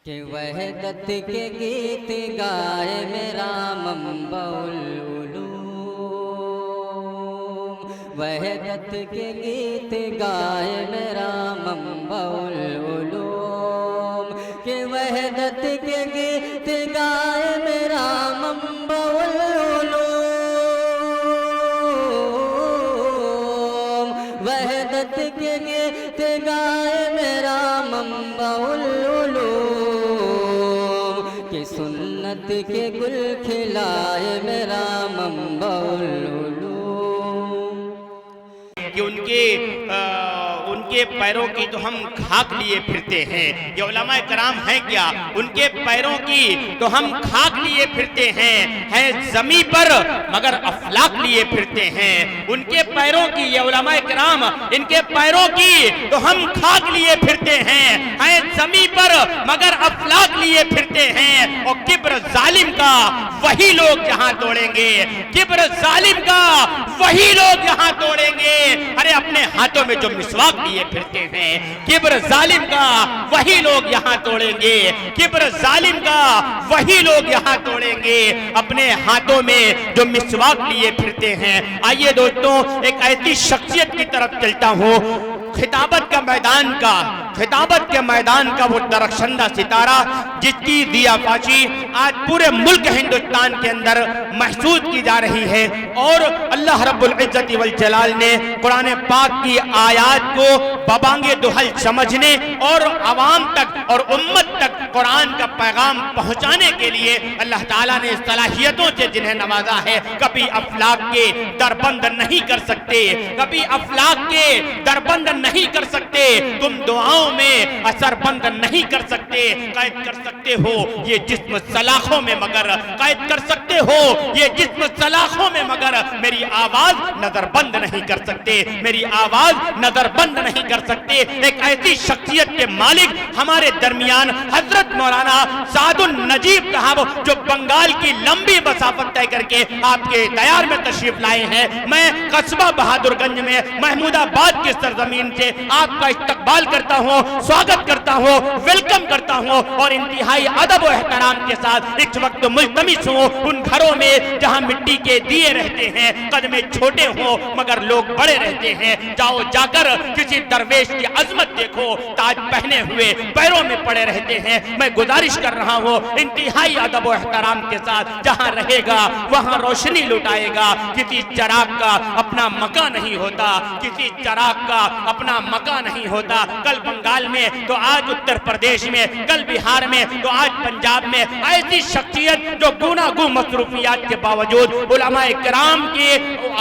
कि वहदत के गीत गाए मेरा मंबाउल उलूम, वहदत के गीत गाए मेरा मंबाउल उलूम, कि वहदत के गीत गाए मेरा मंबाउल उलूम, वहदत के गीत गाए मेरा मंबाउल सुन्नत के गुल खिलाए मेरा मंबाउल उलूम। कि उनके पैरों की तो हम खाक लिए फिरते हैं। ये उलमा कराम हैं क्या? उनके पैरों की तो हम खाक लिए फिरते हैं, है जमी पर मगर अफलाक लिए फिरते हैं। उनके पैरों की, ये उलमा कराम, इनके पैरों की तो हम खाक लिए फिरते हैं, है जमी पर मगर अफलाक लिए फिरते हैं। और किब्र जालिम का वही लोग यहाँ तोड़ेंगे, किब्र जालिम का वही लोग यहाँ तोड़ेंगे। अरे अपने हाथों में जो मिसवाक लिए फिरते हैं, किब्र जालिम का वही लोग यहाँ तोड़ेंगे, किब्र जालिम का वही लोग यहाँ तोड़ेंगे। अपने हाथों में जो मिसवाक लिए फिरते हैं। आइए दोस्तों, एक ऐसी शख्सियत की तरफ चलता हूँ, खिताबत के मैदान का वो दरख्शंदा सितारा जिसकी दियाबाजी आज पूरे मुल्क हिंदुस्तान के अंदर महसूस की जा रही है। और अल्लाह रब्बुल इज्जत वल जलाल ने कुरान पाक की आयत को बबांगे दुहल समझने और अवाम तक और उम्मत तक कुरान का पैगाम पहुंचाने के लिए अल्लाह ताला ने सलाहियतों से जिन्हें नवाजा है, कभी अफलाक के दरबंद नहीं कर सकते, कभी अफलाक के दरबंद नहीं कर सकते, तुम दुआओं में असरबंद नहीं कर सकते। कैद कर सकते हो ये जिस्म सलाखों में मगर, कैद कर सकते हो ये जिस्म सलाखों में मगर, मेरी आवाज नजरबंद नहीं कर सकते, मेरी आवाज नजरबंद नहीं कर सकते। एक ऐसी शख्सियत के मालिक हमारे दरमियान हजरत मौलाना सादुल नजीब साहब, जो बंगाल की लंबी मसाफत तय करके आपके दयार में तशरीफ लाए हैं। मैं कस्बा बहादुरगंज में महमूदाबाद की सरजमीन से आपका इस्तकबाल करता हूँ, स्वागत करता हूँ, वेलकम करता हूँ और इंतहाई अदब और एहतराम के साथ इस वक्त मुल्तमिस हूँ उन घरों में जहाँ मिट्टी के दिए रहते हैं, कद में छोटे हो मगर लोग बड़े रहते हैं। जाओ जाकर किसी दरवेश की अजमत देखो, ताज पहने हुए पैरों में पड़े रहते हैं। मैं गुजारिश कर रहा हूँ इंतहाई अदब और एहतराम के साथ, जहाँ रहेगा वहाँ रोशनी लुटाएगा। किसी चराग का अपना मकान नहीं होता, किसी चराग का अपना मकान नहीं होता। कल बंगाल में तो आज उत्तर प्रदेश में, कल बिहार में तो आज पंजाब में ऐसी शख्सियत जो गुनागू मसरूफियात के बावजूद उलमाए किराम की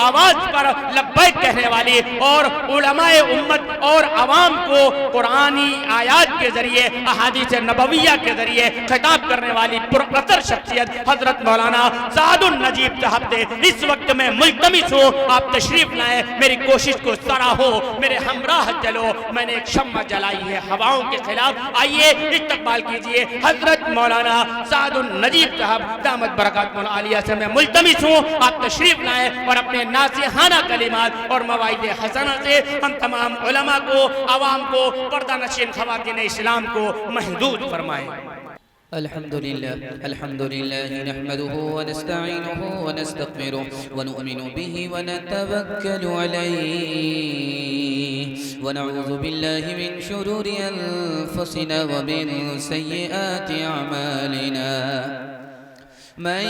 आवाज पर लब्बैक कहने वाली और उलमाए उम्मत और अवाम को कुरानी आयात के जरिए, अहादीस नबविया के जरिए खिताब करने वाली पुरअसर शख्सियत हजरत मौलाना सादुल नजीब साहब से इस वक्त में मुल्तमिस हूँ आप तशरीफ लाए, मेरी कोशिश को सराहो, मेरे हमराह चलो। मैंने एक शम्मा जलाई है हवाओं के खिलाफ। आइए इस्तकबाल कीजिए हजरत मौलाना सादुल नजीब साहब दामत बरकातुहुल आलिया से मैं मुल्तमिस हूँ आप तशरीफ लाए और अपने नासिहाना कलिमात और मवाइद हसना से हम तमाम उलमा को, अवाम को, पर्दा नशीन ख़वातीन इस्लाम को महदूद फरमाएं। अल्हम्दुलिल्लाह नहमदुहु व नस्तईनुहु व नस्तगफिरुहु व नु'मिनु बिही व नतवक्कलु अलैहि व नऊज़ु बिल्लाहि मिन शुरूरि अनफुसिना व मिन सय्यिआति अमालिना। मन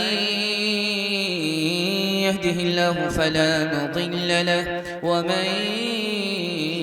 यहदिहिल्लाहु फला मुदिल्ल लहु व मन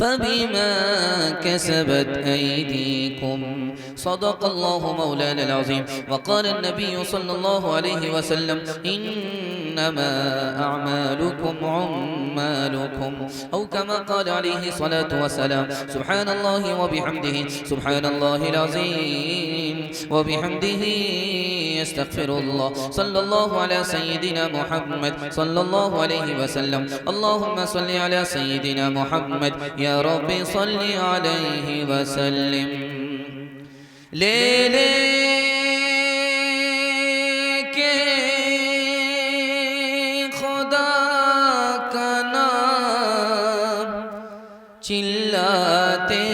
फबिमा कसबत ऐदीकुम सदक़ल्लाहु मौलाना अज़ीम। वक़ाल नबी सल्लल्लाहु अलैहि वसल्लम इन्नमा अअमालुकुम उम्मालुकुम औ कमा क़ाल अलैहि सलातु वस्सलाम। सुब्हानल्लाहि व बिहम्दिही सुब्हानल्लाहिल अज़ीम व बिहम्दिही अस्तग़फिरुल्लाह। सल्लल्लाहु अला सय्यिदिना मुहम्मद सल्लल्लाहु अलैहि वसल्लम। अल्लाहुम्मा सल्लि अला सय्यिदिना मुहम्मद या रब्बि सल्लि अलैहि वसल्लिम। ले के खुदा का नाम चिल्लाते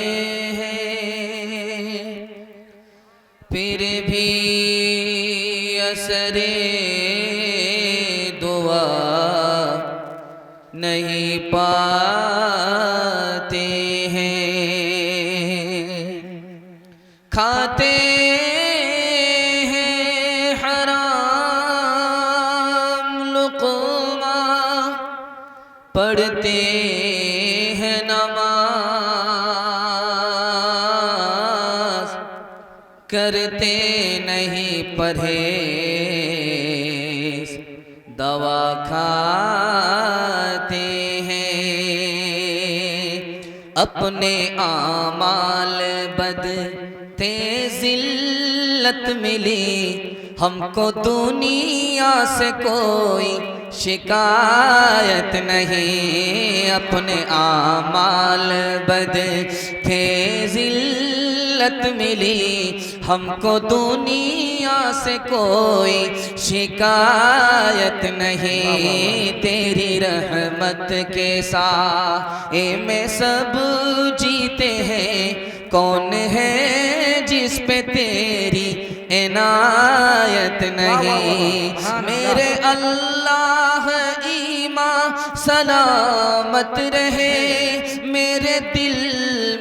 हैं, फिर भी असरे दुआ नहीं पाते हैं। खाते हैं हराम लुक़मा, पढ़ते हैं नमाज, करते नहीं परहेज़, दवा खाते हैं। अपने आमाल बदते ज़िल्लत मिली, हमको दुनिया से कोई शिकायत नहीं। अपने आमाल बदते ज़िल्लत मिली, हमको दुनिया से कोई शिकायत नहीं। तेरी रहमत के साए में सब जीते हैं, कौन है जिस पे तेरी इनायत नहीं। मेरे अल्लाह ईमान सलामत रहे, मेरे दिल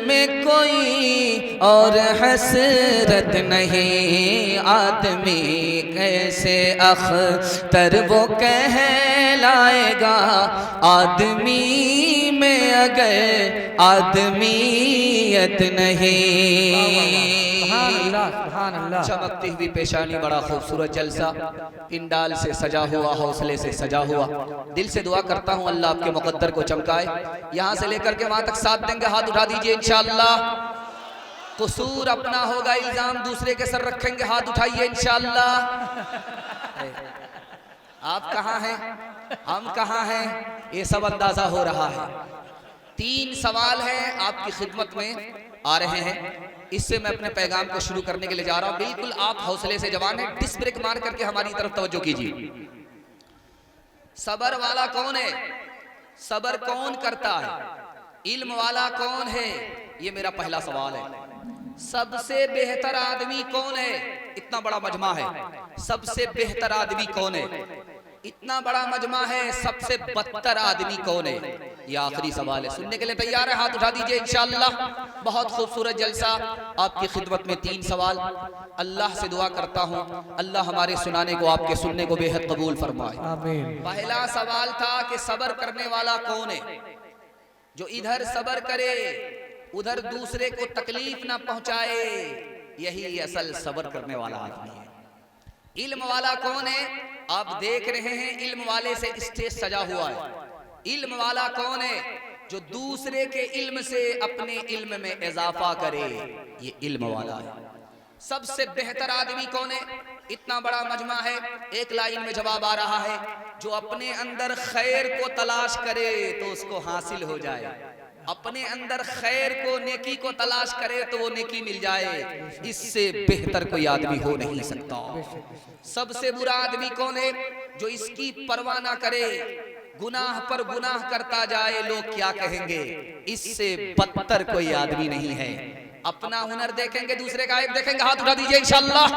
में कोई और हसरत नहीं। आदमी कैसे अख्तर वो कहलाएगा, आदमी में अगर आदमियत नहीं। चमकती हुई पेशानी, बड़ा खूबसूरत जलसा, इंडाल से सजा हुआ, हौसले से सजा हुआ। दिल से दुआ करता हूँ अल्लाह आपके मुकद्दर को चमकाए। यहाँ से लेकर के वहाँ तक साथ देंगे, हाथ उठा दीजिए इंशाअल्लाह। कसूर अपना होगा, इल्जाम दूसरे के सर रखेंगे, हाथ उठाइए इंशाअल्लाह। आप कहाँ हैं, हम कहाँ हैं, ये सब अंदाजा हो रहा है। 3 सवाल हैं आपकी खिदमत में आ रहे हैं। इससे मैं अपने पैगाम को शुरू करने के लिए जा रहा हूं। बिल्कुल आप हौसले से जवान हैं, डिस्क ब्रेक मार करके हमारी तरफ तवज्जो कीजिए। सबर वाला कौन है, सबर कौन करता है, इल्म वाला कौन है, ये मेरा पहला सवाल है। सबसे बेहतर आदमी कौन है, इतना बड़ा मजमा है, सबसे बेहतर आदमी कौन है, इतना बड़ा मजमा है, सबसे बदतर आदमी कौन है, ये आखिरी सवाल है। सुनने के लिए तैयार है, हाथ उठा दीजिए इंशाअल्लाह। बहुत खूबसूरत जलसा आपकी खिदमत में 3 सवाल। अल्लाह से दुआ करता हूँ अल्लाह हमारे सुनाने को, आपके सुनने को बेहद कबूल फरमाए। पहला सवाल था कि सबर करने वाला कौन है, जो इधर सबर करे उधर दूसरे को तकलीफ ना पहुंचाए, यही असल सबर करने वाला आदमी है। इल्म वाला कौन है, आप देख रहे हैं इल्म वाले से स्टेज सजा हुआ है। इल्म वाला कौन है, जो दूसरे के इल्म से अपने इल्म में इजाफा करे, ये इल्म वाला है। सबसे बेहतर आदमी कौन है, इतना बड़ा मजमा है, एक लाइन में जवाब आ रहा है, जो अपने अंदर खैर को तलाश करे तो उसको हासिल हो जाए, अपने अंदर खैर को, नेकी को तलाश करे तो वो नेकी मिल जाए, इससे बेहतर कोई आदमी हो नहीं सकता। सबसे बुरा आदमी कौन है, जो इसकी परवाह ना करे, गुनाह पर गुनाह करता जाए, लोग क्या कहेंगे, इससे बदतर कोई आदमी नहीं है। अपना हुनर देखेंगे, दूसरे का ऐब देखेंगे, हाथ उठा दीजिए इंशाअल्लाह।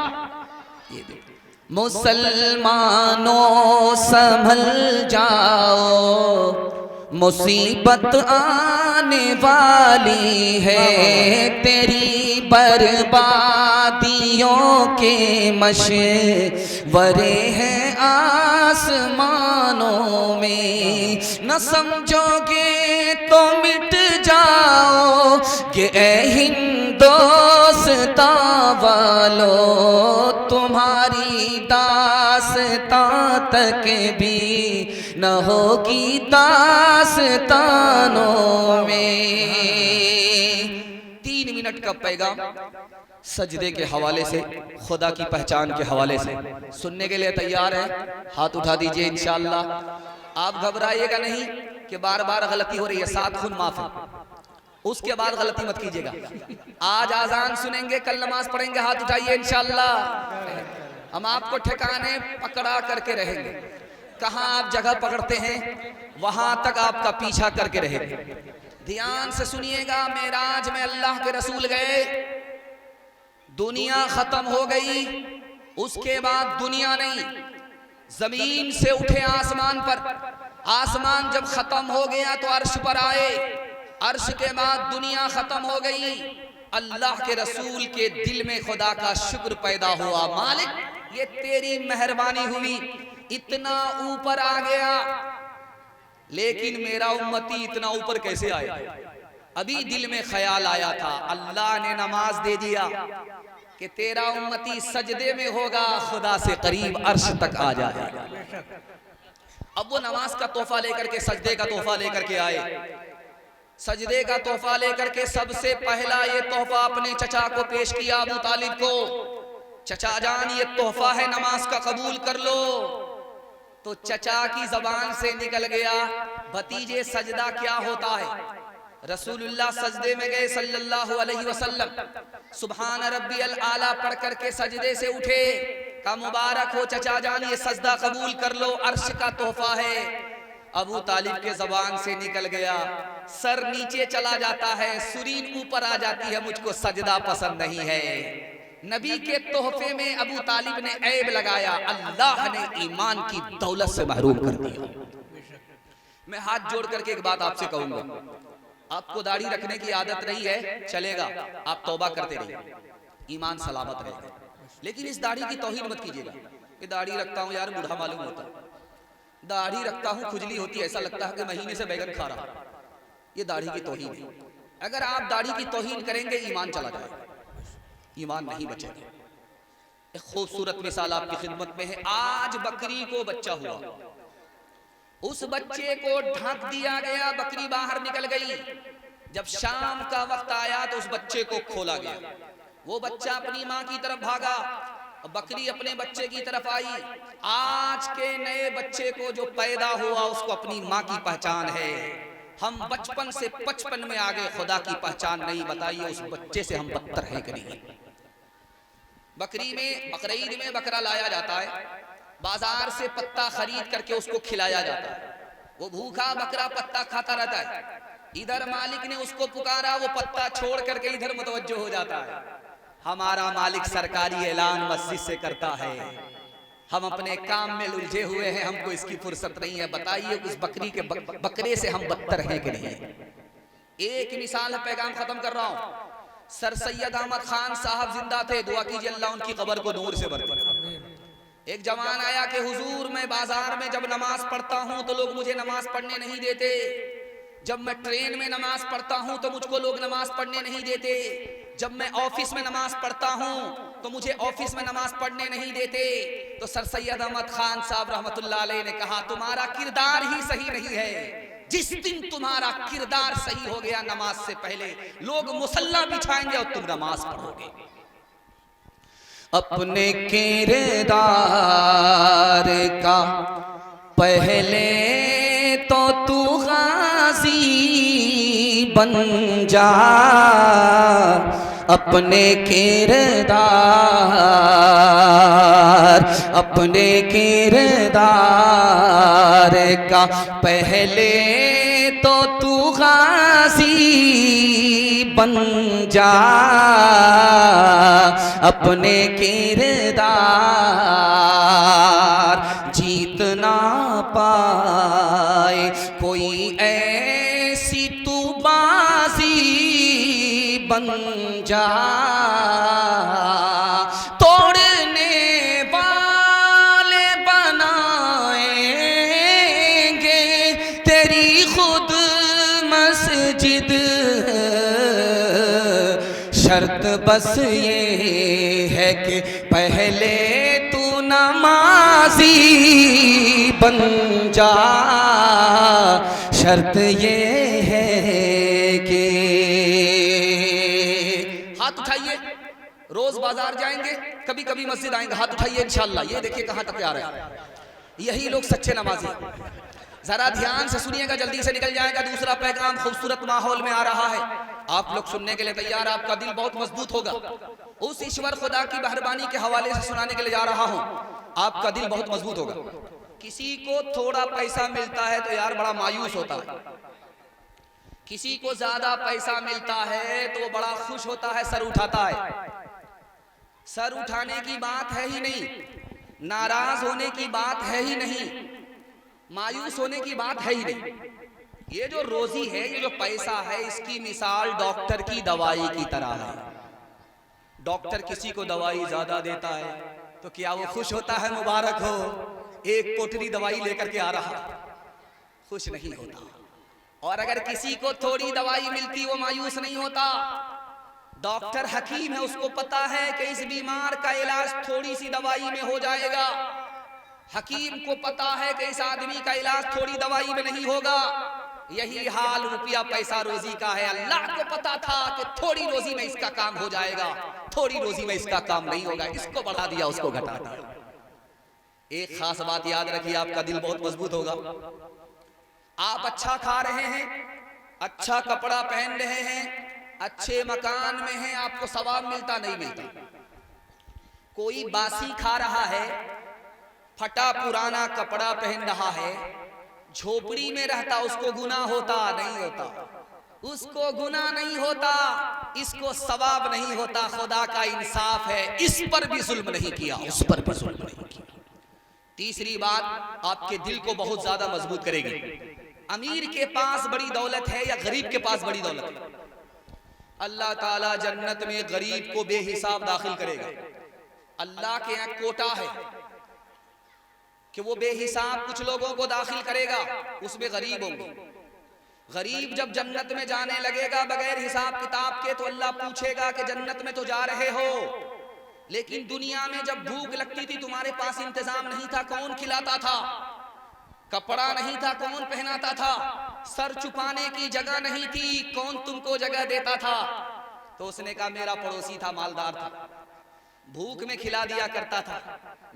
ये मुसलमानों संभल जाओ, मुसीबत आने वाली है, तेरी बर्बादियों के मशवरे हैं आसमानों में, न समझोगे तो मिट जाओगे ऐ हिंदोस्तां वालों, तुम्हारी दास्तां तक भी न होगी दास्तानों में। 3 मिनट का पैगाम सजदे के हवाले से, खुदा की पहचान के हवाले से सुनने के लिए तैयार है? हाथ उठा दीजिए इंशाअल्लाह। आप घबराइएगा नहीं कि बार बार गलती हो रही है, 7 खून माफ है, उसके बाद गलती मत कीजिएगा। आज आजान सुनेंगे, कल नमाज पढ़ेंगे, हाथ उठाइए इंशाअल्लाह। हम आपको ठिकाने पकड़ा करके रहेंगे, कहां आप जगह पकड़ते हैं वहां तक आपका पीछा करके रहेंगे। ध्यान से सुनिएगा, मेराज में अल्लाह के रसूल गए, दुनिया खत्म हो गई, उसके बाद दुनिया नहीं, जमीन से उठे आसमान पर, आसमान जब खत्म हो गया तो अर्श पर आए, अर्श के बाद दुनिया खत्म हो गई। अल्लाह के रसूल के दिल में खुदा का शुक्र पैदा हुआ, मालिक ये तेरी मेहरबानी हुई, इतना ऊपर आ गया, लेकिन मेरा उम्मती इतना ऊपर कैसे आया? अभी दिल में ख्याल आया था, अल्लाह ने नमाज दे दिया कि तेरा उम्मती सजदे में होगा, खुदा से करीब अर्श तक आ जाएगा। अब वो नमाज का तोहफा लेकर के, सजदे का तोहफा लेकर के आए, सजदे का तोहफा लेकर के सबसे पहला ये तोहफा अपने चचा को पेश किया, अबू तालिब को। चचा जान ये तोहफा है, नमाज का कबूल कर लो। तो चचा की जबान से निकल गया, भतीजे सजदा क्या होता है? रसूलुल्लाह सजदे में गए सल्लल्लाहु अलैहि वसल्लम, सुभान रब्बियल आला पढ़ करके सजदे से उठे, का मुबारक हो चचा जान ये सजदा कबूल कर लो, अर्श का तोहफा है। अबू तालिब के जबान से निकल गया, सर नीचे चला जाता है, सुरीन ऊपर आ जाती है, मुझको सजदा पसंद नहीं है। नबी के तोहफे में अबू तालिब ने ऐब लगाया, अल्लाह ने ईमान की दौलत से महरूम कर दिया। मैं हाथ जोड़ करके एक बात आपसे कहूंगा, आपको दाढ़ी रखने की आदत नहीं है, चलेगा, आप तौबा करते रहिए, ईमान सलामत रहेगा, लेकिन इस दाढ़ी की तौहीन मत कीजिएगा कि दाढ़ी रखता हूं यार बूढ़ा मालूम होता है, दाढ़ी रखता हूं खुजली होती है, ऐसा लगता है कि महीने से बैगन खा रहा। ये दाढ़ी की तौहीन है। अगर आप दाढ़ी की तौहीन करेंगे ईमान चला जाएगा, ईमान नहीं बचेगा। एक खूबसूरत मिसाल आपकी खिदमत में है, आज बकरी को बच्चा हुआ, उस बच्चे को ढक दिया गया, बकरी बाहर निकल गई। जब शाम का वक्त आया तो उस बच्चे को खोला गया, वो बच्चा अपनी माँ की तरफ भागा, बकरी अपने बच्चे की तरफ आई। आज के नए बच्चे को जो पैदा हुआ उसको अपनी माँ की पहचान है। हम बचपन से 55 में आगे खुदा की पहचान नहीं, बताइए उस बच्चे से हम बदतर हैं कि नहीं? बकरी में, बकरीद में बकरा लाया जाता है, बाजार से पत्ता खरीद करके उसको खिलाया जाता है, वो भूखा बकरा पत्ता खाता रहता है। इधर मालिक ने उसको पुकारा, वो पत्ता छोड़ करके इधर मुतवज्जो हो जाता है। हमारा मालिक सरकारी ऐलान मस्जिद से करता है, हम अपने काम में उलझे हुए हैं, हमको इसकी फुर्सत नहीं है। बताइए उस बकरी के बकरे से हम बदतर हैं कि नहीं? एक मिसाल है, पैगाम खत्म कर रहा हूं। सर सैयद अहमद खान साहब जिंदा थे, दुआ कीजिए अल्लाह उनकी कब्र को नूर से भर दे। एक जवान आया कि हुजूर मैं बाजार में जब नमाज पढ़ता हूं तो लोग मुझे नमाज पढ़ने नहीं देते, जब मैं ट्रेन में नमाज पढ़ता हूं तो मुझको लोग नमाज पढ़ने नहीं देते, जब मैं ऑफिस में नमाज पढ़ता हूं तो मुझे ऑफिस में नमाज पढ़ने नहीं देते। तो सर सैयद अहमद खान साहब रहमतुल्लाह अलैह ने कहा, तुम्हारा किरदार ही सही नहीं है। जिस दिन तुम्हारा किरदार सही हो गया, नमाज से पहले लोग मुसल्ला बिछाएंगे और तुम नमाज पढ़ोगे। अपने किरदार का पहले तो तू गाजी बन जा, अपने किरदार का पहले तो तू गाजी बन जा, अपने किरदार जीत ना पाए कोई ऐसी तू बाजी बन जा, तोड़ने वाले बनाए बस ये है कि पहले तू नमाजी बन जा, शर्त ये है कि। हाथ उठाइए, रोज बाजार जाएंगे, कभी कभी मस्जिद आएंगे, हाथ उठाइए इंशाल्लाह। ये देखिए कहां तक आ रहा है, यही लोग सच्चे नमाजी। जरा ध्यान से सुनिएगा, जल्दी से निकल जाएगा दूसरा पैगाम। खूबसूरत माहौल में आ रहा है, आप लोग सुनने के लिए तैयार, आपका दिल बहुत मजबूत होगा। उस ईश्वर खुदा की मेहरबानी के हवाले से सुनाने के लिए जा रहा हूं, आपका दिल बहुत मजबूत होगा। किसी को थोड़ा पैसा मिलता है तो यार बड़ा मायूस होता है, किसी को ज्यादा पैसा मिलता है तो वो बड़ा खुश होता है, सर उठाता है। सर उठाने की बात है ही नहीं, नाराज होने की बात है ही नहीं, मायूस होने की बात है ही नहीं। ये जो रोजी है, ये जो पैसा है, इसकी मिसाल डॉक्टर की दवाई की तरह है। डॉक्टर किसी को दवाई ज्यादा देता है तो क्या वो खुश होता है, मुबारक हो, एक पोटली दवाई लेकर के आ रहा, खुश नहीं होता। और अगर किसी को थोड़ी दवाई मिलती वो मायूस नहीं होता। डॉक्टर हकीम है, उसको पता है कि इस बीमार का इलाज थोड़ी सी दवाई में हो जाएगा। हकीम को पता है कि इस आदमी का इलाज थोड़ी दवाई में नहीं होगा। यही हाल रुपया पैसा रोजी का है। अल्लाह को पता था कि थोड़ी रोजी में इसका काम हो जाएगा, थोड़ी रोजी में इसका काम नहीं होगा, इसको बढ़ा दिया, उसको घटा दिया। एक खास बात याद रखिए, आपका दिल बहुत मजबूत होगा। आप अच्छा खा रहे हैं, अच्छा कपड़ा पहन रहे हैं, अच्छे मकान में हैं, आपको सवाब मिलता नहीं मिलता। कोई बासी खा रहा है, फटा पुराना कपड़ा पहन रहा है, झोपड़ी में रहता, उसको गुनाह होता नहीं होता, उसको गुनाह नहीं होता, इसको सवाब नहीं होता। खुदा का इंसाफ है, इस पर भी जुल्म नहीं किया, उस पर भी जुल्म नहीं किया। तीसरी बात आपके दिल को बहुत ज्यादा मजबूत करेगी। अमीर के पास बड़ी दौलत है या गरीब के पास बड़ी दौलत है? अल्लाह ताला जन्नत में गरीब को बेहिसाब दाखिल करेगा। अल्लाह के यहाँ कोटा है कि वो बेहिसाब कुछ लोगों को दाखिल करेगा, उसमें गरीब होंगे। गरीब जब जन्नत में जाने लगेगा बगैर हिसाब किताब के, तो अल्लाह पूछेगा कि जन्नत में तो जा रहे हो, लेकिन दुनिया में जब भूख लगती थी तुम्हारे पास इंतजाम नहीं था, कौन खिलाता था? कपड़ा नहीं था, कौन पहनाता था? सर छुपाने की जगह नहीं थी, कौन तुमको जगह देता था? तो उसने कहा मेरा पड़ोसी था, मालदार था, भूख में खिला दिया करता था,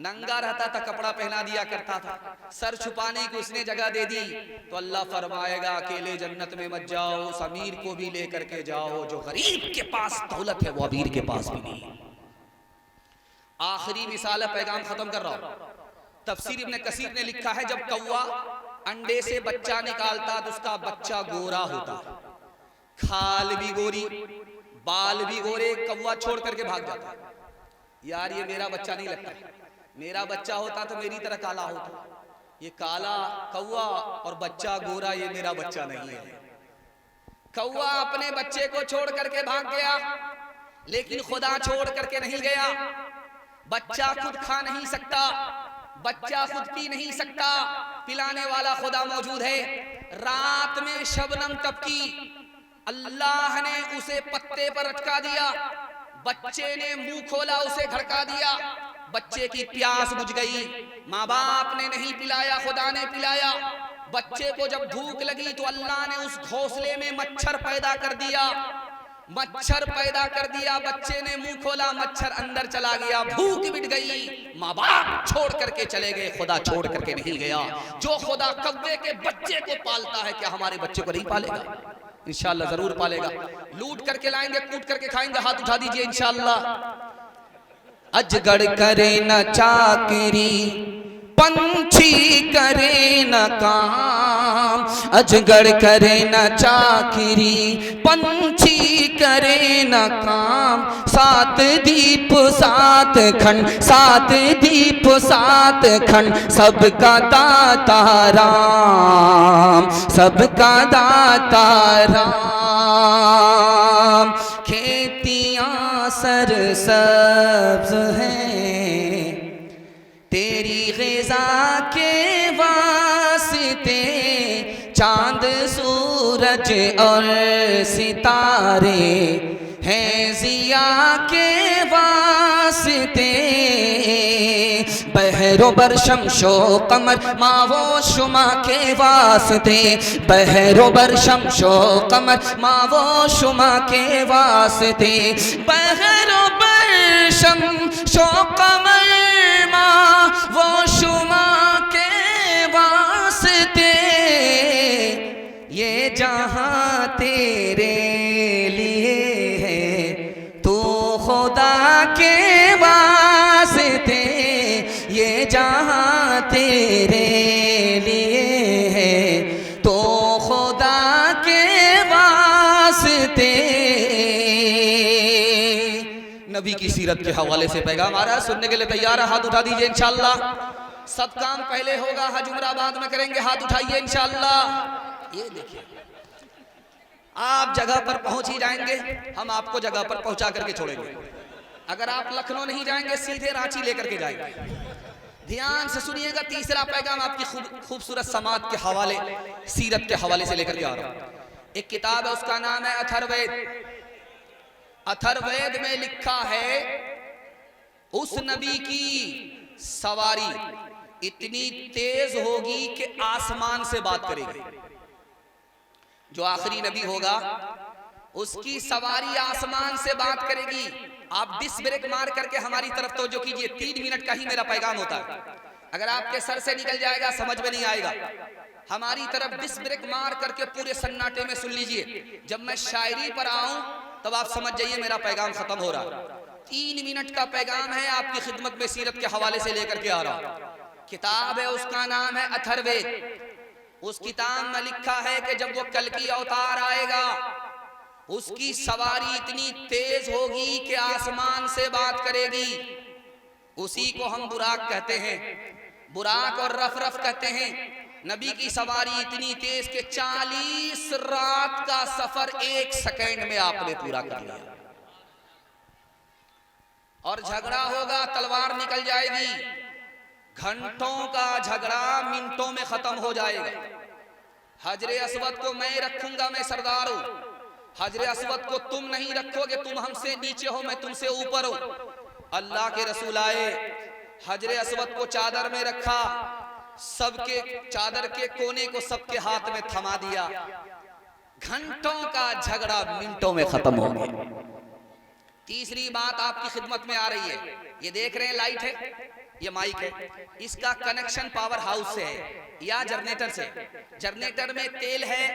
नंगा रहता था, कपड़ा पहना दिया करता था, सर छुपाने की उसने जगह दे दी। तो अल्लाह फरमाएगा अकेले जन्नत में मत जाओ, उस अमीर को भी लेकर के जाओ, जो गरीब के पास दौलत है वो अमीर के पास भी नहीं। आखिरी मिसाल पैगाम खत्म कर रहा हूं। तफसीर इब्ने कसीर ने लिखा है, जब कौवा अंडे से बच्चा निकालता तो उसका बच्चा गोरा होता, खाल भी गोरी, बाल भी गोरे, कौवा छोड़ करके भाग जाता। यार ये मेरा बच्चा नहीं लगता, मेरा बच्चा होता तो मेरी तरह काला होता। ये काला कौवा और बच्चा गोरा, ये मेरा बच्चा नहीं है। कौवा अपने बच्चे को छोड़ करके भाग गया, लेकिन खुदा छोड़ करके नहीं गया। बच्चा खुद खा नहीं सकता, बच्चा खुद पी नहीं सकता, पिलाने वाला खुदा मौजूद है। रात में शबनम टपकी, अल्लाह ने उसे पत्ते पर अटका दिया, बच्चे ने मुंह खोला, उसे घड़का दिया, बच्चे की प्यास बुझ गई। माँ बाप ने नहीं पिलाया, खुदा ने पिलाया। बच्चे को जब भूख लगी तो अल्लाह ने उस घोंसले में मच्छर पैदा कर दिया, मच्छर पैदा कर दिया। बच्चे ने मुंह खोला, मच्छर अंदर चला गया, भूख मिट गई। माँ बाप छोड़ करके चले गए, खुदा छोड़ करके नहीं गया। जो खुदा कौवे के बच्चे को पालता है, क्या हमारे बच्चे को नहीं पालेगा? इंशाअल्लाह जरूर पालेगा। लूट करके लाएंगे, कूट करके खाएंगे। हाथ उठा दीजिए इंशाअल्लाह। अजगर करे न चाकरी, पंछी करे न काम, अजगर करे न चाकरी, पंछी करे न काम। सात दीप सात खंड, सात दीप सात खंड, सबका दाता राम, सबका दाता राम। खेतियां सरसब्ज हैं तेरी ग़िज़ा के वास्ते, चांद सूरज और सितारे हैं जिया के वास्ते, बहरो बर शमशो कमर मावो शुमा के वास्ते, बहरो बर शमशो कमर मावो शुमा के वास्ते, बहरो बर शमशो कमर मावो शुमा के वास्ते, ये जहां तेरे लिए है तू खुदा के वास्ते, ये जहां तेरे लिए है तो खुदा के वास्ते। नबी की सीरत के हवाले से पैगाम आ रहा है, सुनने के लिए तैयार है? हाथ उठा दीजिए इंशाअल्लाह। सब काम पहले होगा, हज उम्रा बाद में करेंगे। हाथ उठाइए इंशाअल्लाह। ये देखिए, आप जगह पर पहुंच ही जाएंगे, हम आपको जगह पर पहुंचा करके छोड़ेंगे। अगर आप लखनऊ नहीं जाएंगे, सीधे रांची लेकर के जाएंगे। ध्यान से सुनिएगा, तीसरा पैगाम आपकी खूबसूरत समात के हवाले, सीरत के हवाले से लेकर के आ रहा हूं। एक किताब है, उसका नाम है अथर्ववेद। अथर्ववेद में लिखा है, उस नबी की सवारी इतनी तेज होगी कि आसमान से बात करेगी। जो आखिरी नबी होगा उसकी सवारी आसमान से बात करेगी। आप डिस ब्रेक मार करके हमारी तरफ तवज्जो कीजिए। 3 मिनट का ही मेरा पैगाम होता है, अगर आपके सर से निकल जाएगा समझ में नहीं आएगा। हमारी तरफ डिस ब्रेक मार करके पूरे सन्नाटे में सुन लीजिए। जब मैं शायरी पर आऊं तब आप समझ जाइए मेरा पैगाम खत्म हो रहा है। 3 मिनट का पैगाम है, आपकी खिदमत में सीरत के हवाले से लेकर के आ रहा हूं। किताब है, उसका नाम है अथर्ववेद। उस किताब में लिखा है कि जब वो कल की अवतार आएगा, उसकी सवारी इतनी तेज होगी कि आसमान से बात करेगी। उसी को हम बुराक कहते हैं, बुराक और रफ रफ कहते हैं। नबी की सवारी इतनी तेज कि 40 रात का सफर 1 सेकंड में आपने पूरा कर लिया। और झगड़ा होगा, तलवार निकल जाएगी। घंटों का झगड़ा मिनटों में खत्म हो जाएगा। हजरे अस्वद को मैं रखूंगा, मैं सरदार हूं। हजरे अस्वद को तुम नहीं रखोगे, तुम हमसे नीचे हो, मैं तुमसे ऊपर हूं। अल्लाह के रसूल आए, हजरे अस्वद को चादर में रखा, सबके चादर के कोने को सबके हाथ में थमा दिया। घंटों का झगड़ा मिनटों में खत्म हो गया। तीसरी बात आपकी खिदमत में आ रही है, ये देख रहे हैं लाइट है, ये माइक है, इसका कनेक्शन पावर हाउस से है या जनरेटर से। जनरेटर में तेल है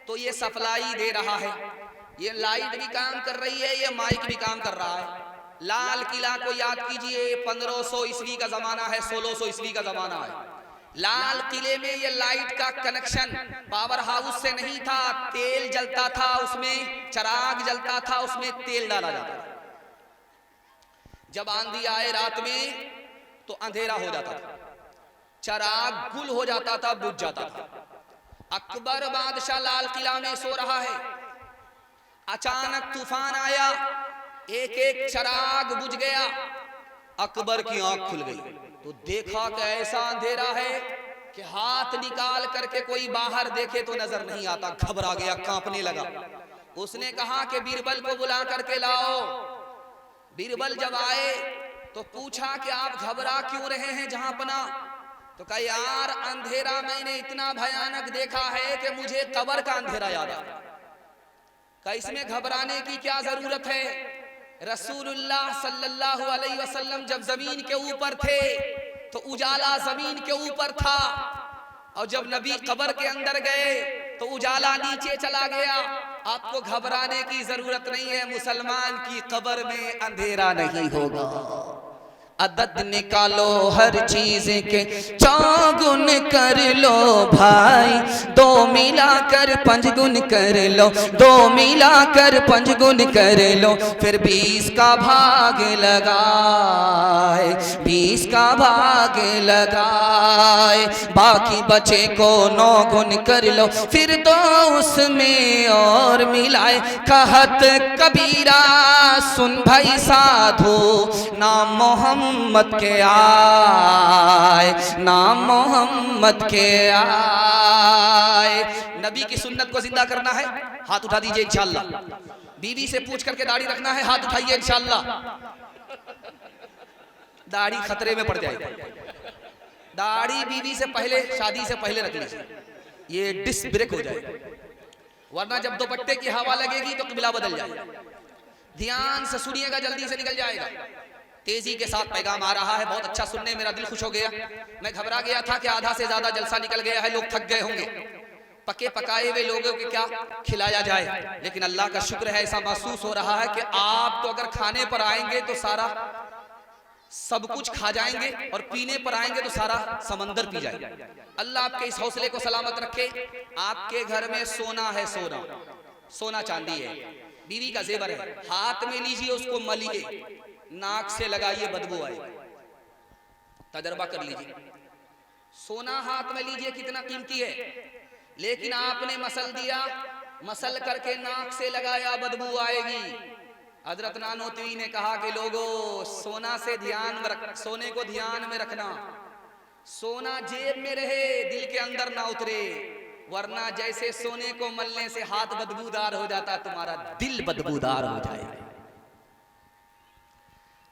तो ये सप्लाई दे रहा है, ये लाइट भी काम कर रही है, ये माइक भी काम कर रहा है। लाल किला को याद कीजिए, 1500 ईस्वी का जमाना है, 1600 ईस्वी का जमाना है। लाल किले में ये लाइट का कनेक्शन पावर हाउस से नहीं था, तेल जलता था, उसमें चराग जलता था, उसमें तेल डाला जाता था। जब आंधी आए रात में तो अंधेरा हो जाता था, चराग गुल हो जाता था, बुझ जाता था। अकबर बादशाह लाल किला में सो रहा है, अचानक तूफान आया, एक एक चराग बुझ गया। अकबर की आंख खुल गई तो देखा कि ऐसा अंधेरा है कि हाथ निकाल करके कोई बाहर देखे तो नजर नहीं आता। घबरा गया, कांपने लगा। उसने कहा कि बीरबल को बुला करके लाओ। बीरबल जब आए तो पूछा कि आप घबरा क्यों रहे हैं जहां पना? तो कहा यार अंधेरा मैंने इतना भयानक देखा है कि मुझे कब्र का अंधेरा याद आ गया। कहा इसमें घबराने की क्या जरूरत है? रसूलुल्लाह सल्लल्लाहु अलैहि वसल्लम जब जमीन के ऊपर थे तो उजाला जमीन के ऊपर था, और जब नबी कब्र के अंदर गए तो उजाला नीचे चला गया। आपको घबराने की जरूरत नहीं है, मुसलमान की कब्र में अंधेरा नहीं होगा। अदद निकालो हर चीज के, चौगुन कर लो भाई, 2 मिलाकर 5 गुण कर लो, 2 मिलाकर 5 गुण कर लो, फिर 20 का भाग लगाए, 20 का भाग लगाए, बाकी बचे को 9 गुण कर लो, फिर 2 उसमें और मिलाए। कहत कबीरा सुन भाई साधु, नाम मोहम्मद के आए, नाम मोहम्मद के आए। नबी की सुन्नत को जिंदा करना है, हाथ उठा दीजिए इंशाअल्लाह। बीवी से पूछ करके दाढ़ी रखना है, हाथ उठाइए इंशाअल्लाह। दाढ़ी खतरे में पड़ जाएगी। दाढ़ी बीवी से पहले, शादी से पहले रख लीजिए, ये डिस्क ब्रेक हो जाएगा, वरना जब दुपट्टे की हवा लगेगी तो किबला बदल जाएगा। ध्यान से सुनिएगा, जल्दी से निकल जाएगा। तेजी के साथ पैगाम आ रहा है, बहुत अच्छा सुनने, मेरा दिल खुश हो गया। मैं घबरा गया था कि आधा से ज्यादा जलसा निकल गया है, लोग थक गए होंगे, पके पकाए हुए लोगों को क्या खिलाया जाए। लेकिन अल्लाह का शुक्र है, ऐसा महसूस हो रहा है कि आप तो अगर खाने पर आएंगे तो सारा सब कुछ खा जाएंगे, और पीने पर आएंगे तो सारा समंदर पी जाएंगे। अल्लाह आपके इस हौसले को सलामत रखे। आपके घर में सोना है, सोना सोना चांदी है, बीवी का जेवर है, हाथ में लीजिए, उसको मलिए, नाक से लगाइए, बदबू आए। तजर्बा कर लीजिए, सोना हाथ में लीजिए, कितना कीमती है, लेकिन आपने मसल दिया, मसल करके नाक से लगाया, बदबू आएगी। हजरत नानोतवी ने कहा कि लोगों, सोना से ध्यान में रख, सोने को ध्यान में रखना, सोना जेब में रहे, दिल के अंदर ना उतरे, वरना जैसे सोने को मलने से हाथ बदबूदार हो जाता, तुम्हारा दिल बदबूदार हो जाएगा।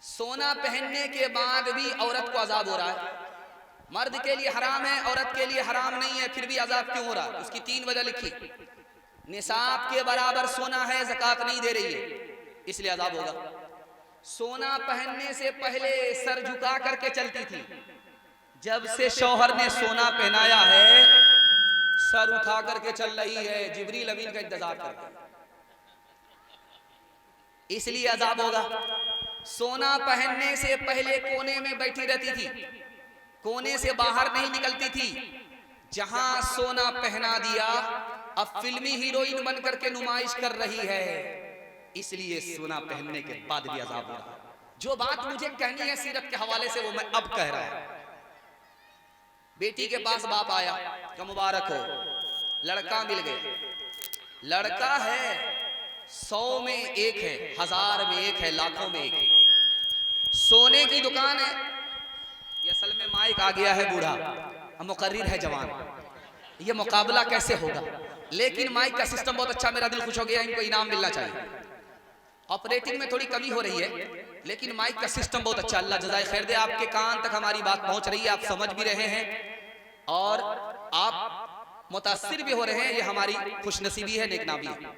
सोना पहनने के बाद भी औरत को अजाब हो रहा है। मर्द के लिए हराम है, औरत के लिए हराम नहीं है, फिर भी अजाब क्यों हो रहा है? उसकी 3 वजह लिखी। निसाब के बराबर सोना है, ज़कात नहीं दे रही है, इसलिए अजाब होगा। सोना पहनने से पहले सर झुका करके चलती थी, जब से शौहर ने सोना पहनाया है सर उठा करके चल रही है, जिब्रील अमीन का इंतजार करके, इसलिए अजाब होगा। सोना पहनने से पहले कोने में बैठी रहती थी, कोने से बाहर नहीं निकलती थी। जहां सोना पहना दिया, अब फिल्मी हीरोइन बन करके नुमाइश कर रही है, इसलिए सोना पहनने के बाद भी अजाब हो रहा है। जो बात मुझे कहनी है सीरत के हवाले से, वो मैं अब कह रहा हूं। बेटी के पास बाप आया कि मुबारक हो, लड़का मिल गया। लड़का है 100 में 1 है, 1000 में 1 है, लाखों में 1 है। सोने की दुकान है, ये असल में माइक आ गया है बूढ़ा, मुकर्रिर है जवान, ये मुकाबला कैसे होगा? लेकिन माइक का सिस्टम बहुत अच्छा, मेरा दिल खुश हो गया, इनको इनाम मिलना चाहिए। ऑपरेटिंग में थोड़ी कमी हो रही है, लेकिन माइक का सिस्टम बहुत अच्छा, अल्लाह जज़ाए खैर दे। आपके कान तक हमारी बात पहुंच रही है, आप समझ भी रहे हैं और आप मुतासिर भी हो रहे हैं, ये हमारी खुशनसीबी है, नेकनामी है।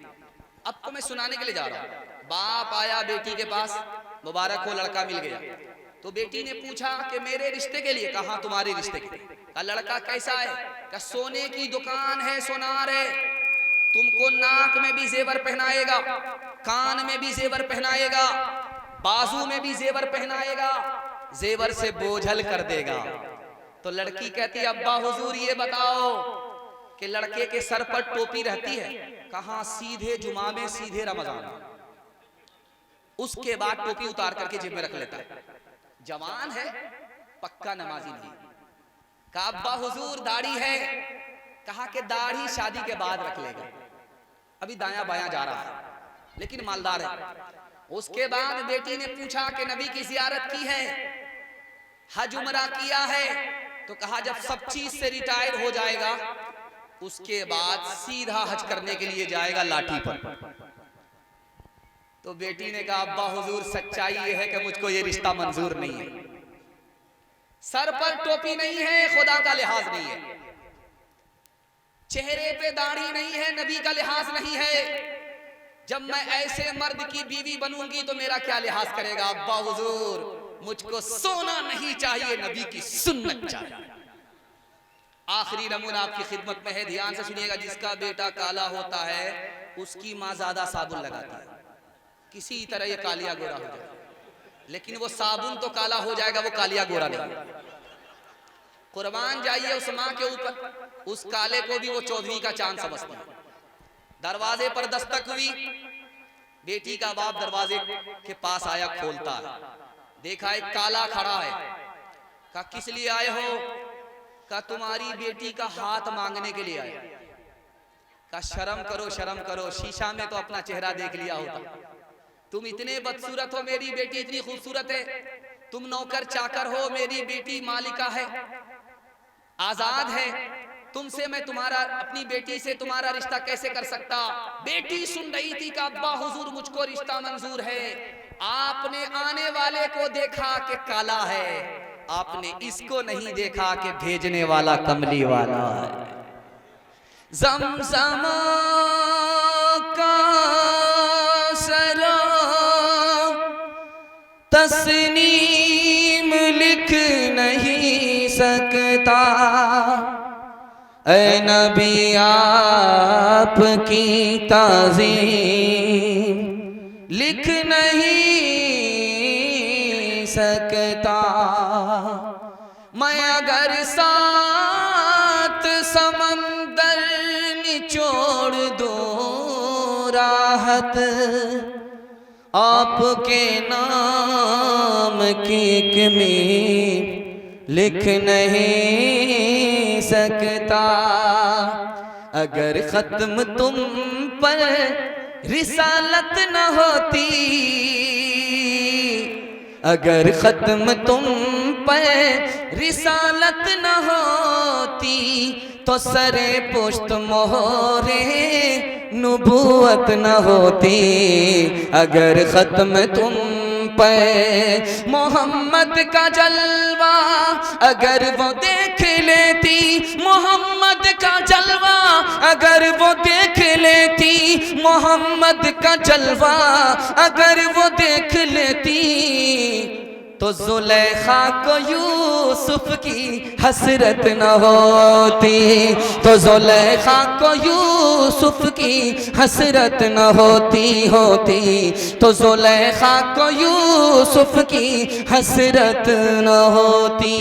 अब तो मैं सुनाने के लिए जा रहा हूं। बाप आया बेटी के पास, मुबारक हो, लड़का मिल गया। तो बेटी ने पूछा कि मेरे रिश्ते के लिए? कहा तुम्हारे रिश्ते के लिए। कहा लड़का कैसा है? कहा सोने की दुकान है, सोनार है, तुमको नाक में भी जेवर पहनाएगा, कान में भी जेवर पहनाएगा, बाजू में भी जेवर पहनाएगा, जेवर से बोझल कर देगा। तो लड़की कहती अब्बा हुजूर ये बताओ कि लड़के के सर पर टोपी रहती है? कहां? सीधे जुमा में, सीधे रमजान में, उसके बाद टोपी उतार करके जेब में रख लेता है। जवान है, पक्का नमाजी नहीं। कहा अब्बा हुजूर दाढ़ी है? कहा कि दाढ़ी शादी के बाद रख लेगा, अभी दाया बाया जा रहा है, लेकिन मालदार है। उसके बाद बेटी ने पूछा कि नबी की जियारत की है, हज उमरा किया है? तो कहा जब सब चीज से रिटायर हो जाएगा उसके बाद सीधा हज करने के लिए जाएगा लाठी पर। तो बेटी ने कहा अब्बा हुजूर सच्चाई ये है कि मुझको ये रिश्ता मंजूर नहीं है। सर पर टोपी नहीं है, खुदा का लिहाज नहीं है, चेहरे पे दाढ़ी नहीं है, नबी का लिहाज नहीं है। जब मैं ऐसे मर्द की बीवी बनूंगी तो मेरा क्या लिहाज करेगा? अब्बा हुजूर मुझको सोना नहीं चाहिए, नबी की सुन्नत चाहिए। आखिरी नमूना आपकी खिदमत में है, ध्यान से सुनिएगा। जिसका बेटा काला होता है उसकी माँ ज्यादा साबुन लगाती है, किसी तरह ये कालिया गोरा हो जाए, लेकिन वो साबुन तो काला हो जाएगा, वो कालिया गोरा नहीं। कुर्बान जाइए उस माँ के ऊपर, उस काले को भी वो 14वीं का चांद समझती है। दरवाजे पर दस्तक हुई, बेटी का बाप दरवाजे के पास आया, खोलता है, देखा एक काला खड़ा है। कहा किस लिए आए हो? कहा तुम्हारी बेटी का हाथ मांगने के लिए आए। कहा शर्म करो, शर्म करो, शीशा में तो अपना चेहरा देख लिया होता, तुम इतने बदसूरत हो, मेरी बेटी इतनी खूबसूरत है, तुम नौकर चाकर हो, मेरी बेटी मालिका है, आजाद है, तुमसे मैं तुम्हारा अपनी बेटी से तुम्हारा रिश्ता कैसे कर सकता। बेटी सुन रही थी कि अब्बा हुजूर मुझको रिश्ता मंजूर है। आपने आने वाले को देखा कि काला है, आपने इसको नहीं देखा कि भेजने वाला कमली वाला है। ज़मज़म का सरा तस्नीम लिख नहीं सकता, ऐ नबी आपकी ताज़ीम लिख नहीं सकता। मैं अगर सात समंदर निचोड़ दूं राहत आपके नाम की में लिख नहीं सकता। अगर खत्म तुम पर रिसालत न होती, अगर खत्म तुम पर रिसालत न होती, तो सरे पुश्त मोहरे नबूवत न होती। अगर खत्म तुम पे मोहम्मद का जलवा अगर वो देख लेती, मोहम्मद का जलवा अगर वो देख लेती, मोहम्मद का जलवा अगर वो देख लेती, तो जुलेखा को यूसुफ की हसरत न होती। तो जुलेखा को यूसुफ की हसरत न होती। तो जुलेखा को यूसुफ की हसरत न होती।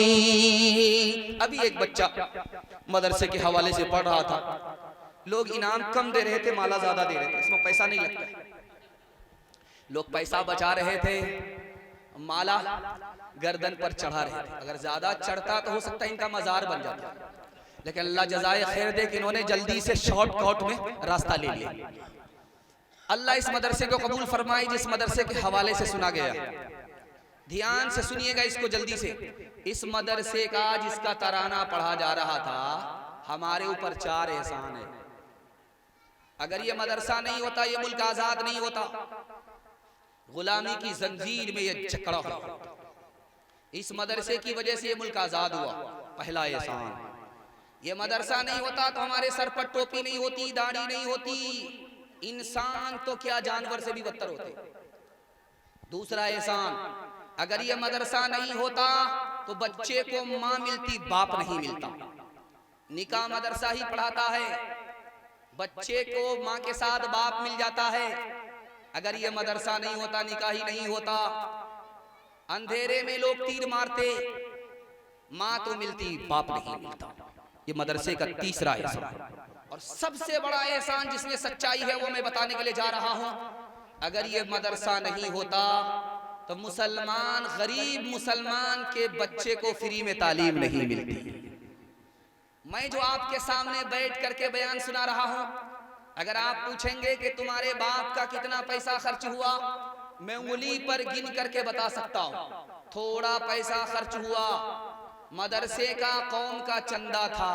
अभी एक बच्चा मदरसे के हवाले से पढ़ रहा था, लोग इनाम कम दे रहे थे, माला ज्यादा दे रहे थे, इसमें पैसा नहीं लगता। लोग पैसा बचा रहे थे, माला गर्दन पर चढ़ा रहे थे। अगर ज्यादा चढ़ता तो हो सकता है इनका मजार बन जाता, लेकिन अल्लाह जज़ाए खैर दे कि इन्होंने जल्दी से शॉर्टकट में रास्ता ले लिया। अल्लाह इस मदरसे को कबूल फरमाए जिस मदरसे के हवाले से सुना गया। ध्यान से सुनिएगा इसको जल्दी से। इस मदरसे का जिसका तराना पढ़ा जा रहा था, हमारे ऊपर 4 एहसान है। अगर ये मदरसा नहीं होता, ये मुल्क आजाद नहीं होता, गुलामी की जंजीर में ये जकड़ा हुआ। इस मदरसे की वजह से ये मुल्क आजाद हुआ, पहला एहसान। ये मदरसा नहीं होता तो हमारे सर पर टोपी नहीं होती, दाढ़ी नहीं होती, इंसान तो क्या जानवर से भी बदतर होते। दूसरा एहसान, अगर ये मदरसा नहीं होता तो बच्चे को माँ मिलती, बाप नहीं मिलता। निकाह मदरसा ही पढ़ाता है, बच्चे को माँ के साथ बाप मिल जाता है। अगर ये मदरसा नहीं होता, निकाह ही नहीं होता, अंधेरे में लोग तीर मारते, माँ तो मिलती, बाप नहीं मिलता। ये मदरसे का तीसरा एहसान। और सबसे बड़ा एहसान जिसमें सच्चाई है वो मैं बताने के लिए जा रहा हूं। अगर ये मदरसा नहीं होता तो मुसलमान, गरीब मुसलमान के बच्चे को फ्री में तालीम नहीं मिलती। मैं जो आपके सामने बैठ करके बयान सुना रहा हूं, अगर आप पूछेंगे कि तुम्हारे बाप का कितना पैसा खर्च हुआ, मैं उंगली पर गिन करके बता सकता हूं। थोड़ा पैसा खर्च हुआ, मदरसे का कौम का चंदा था,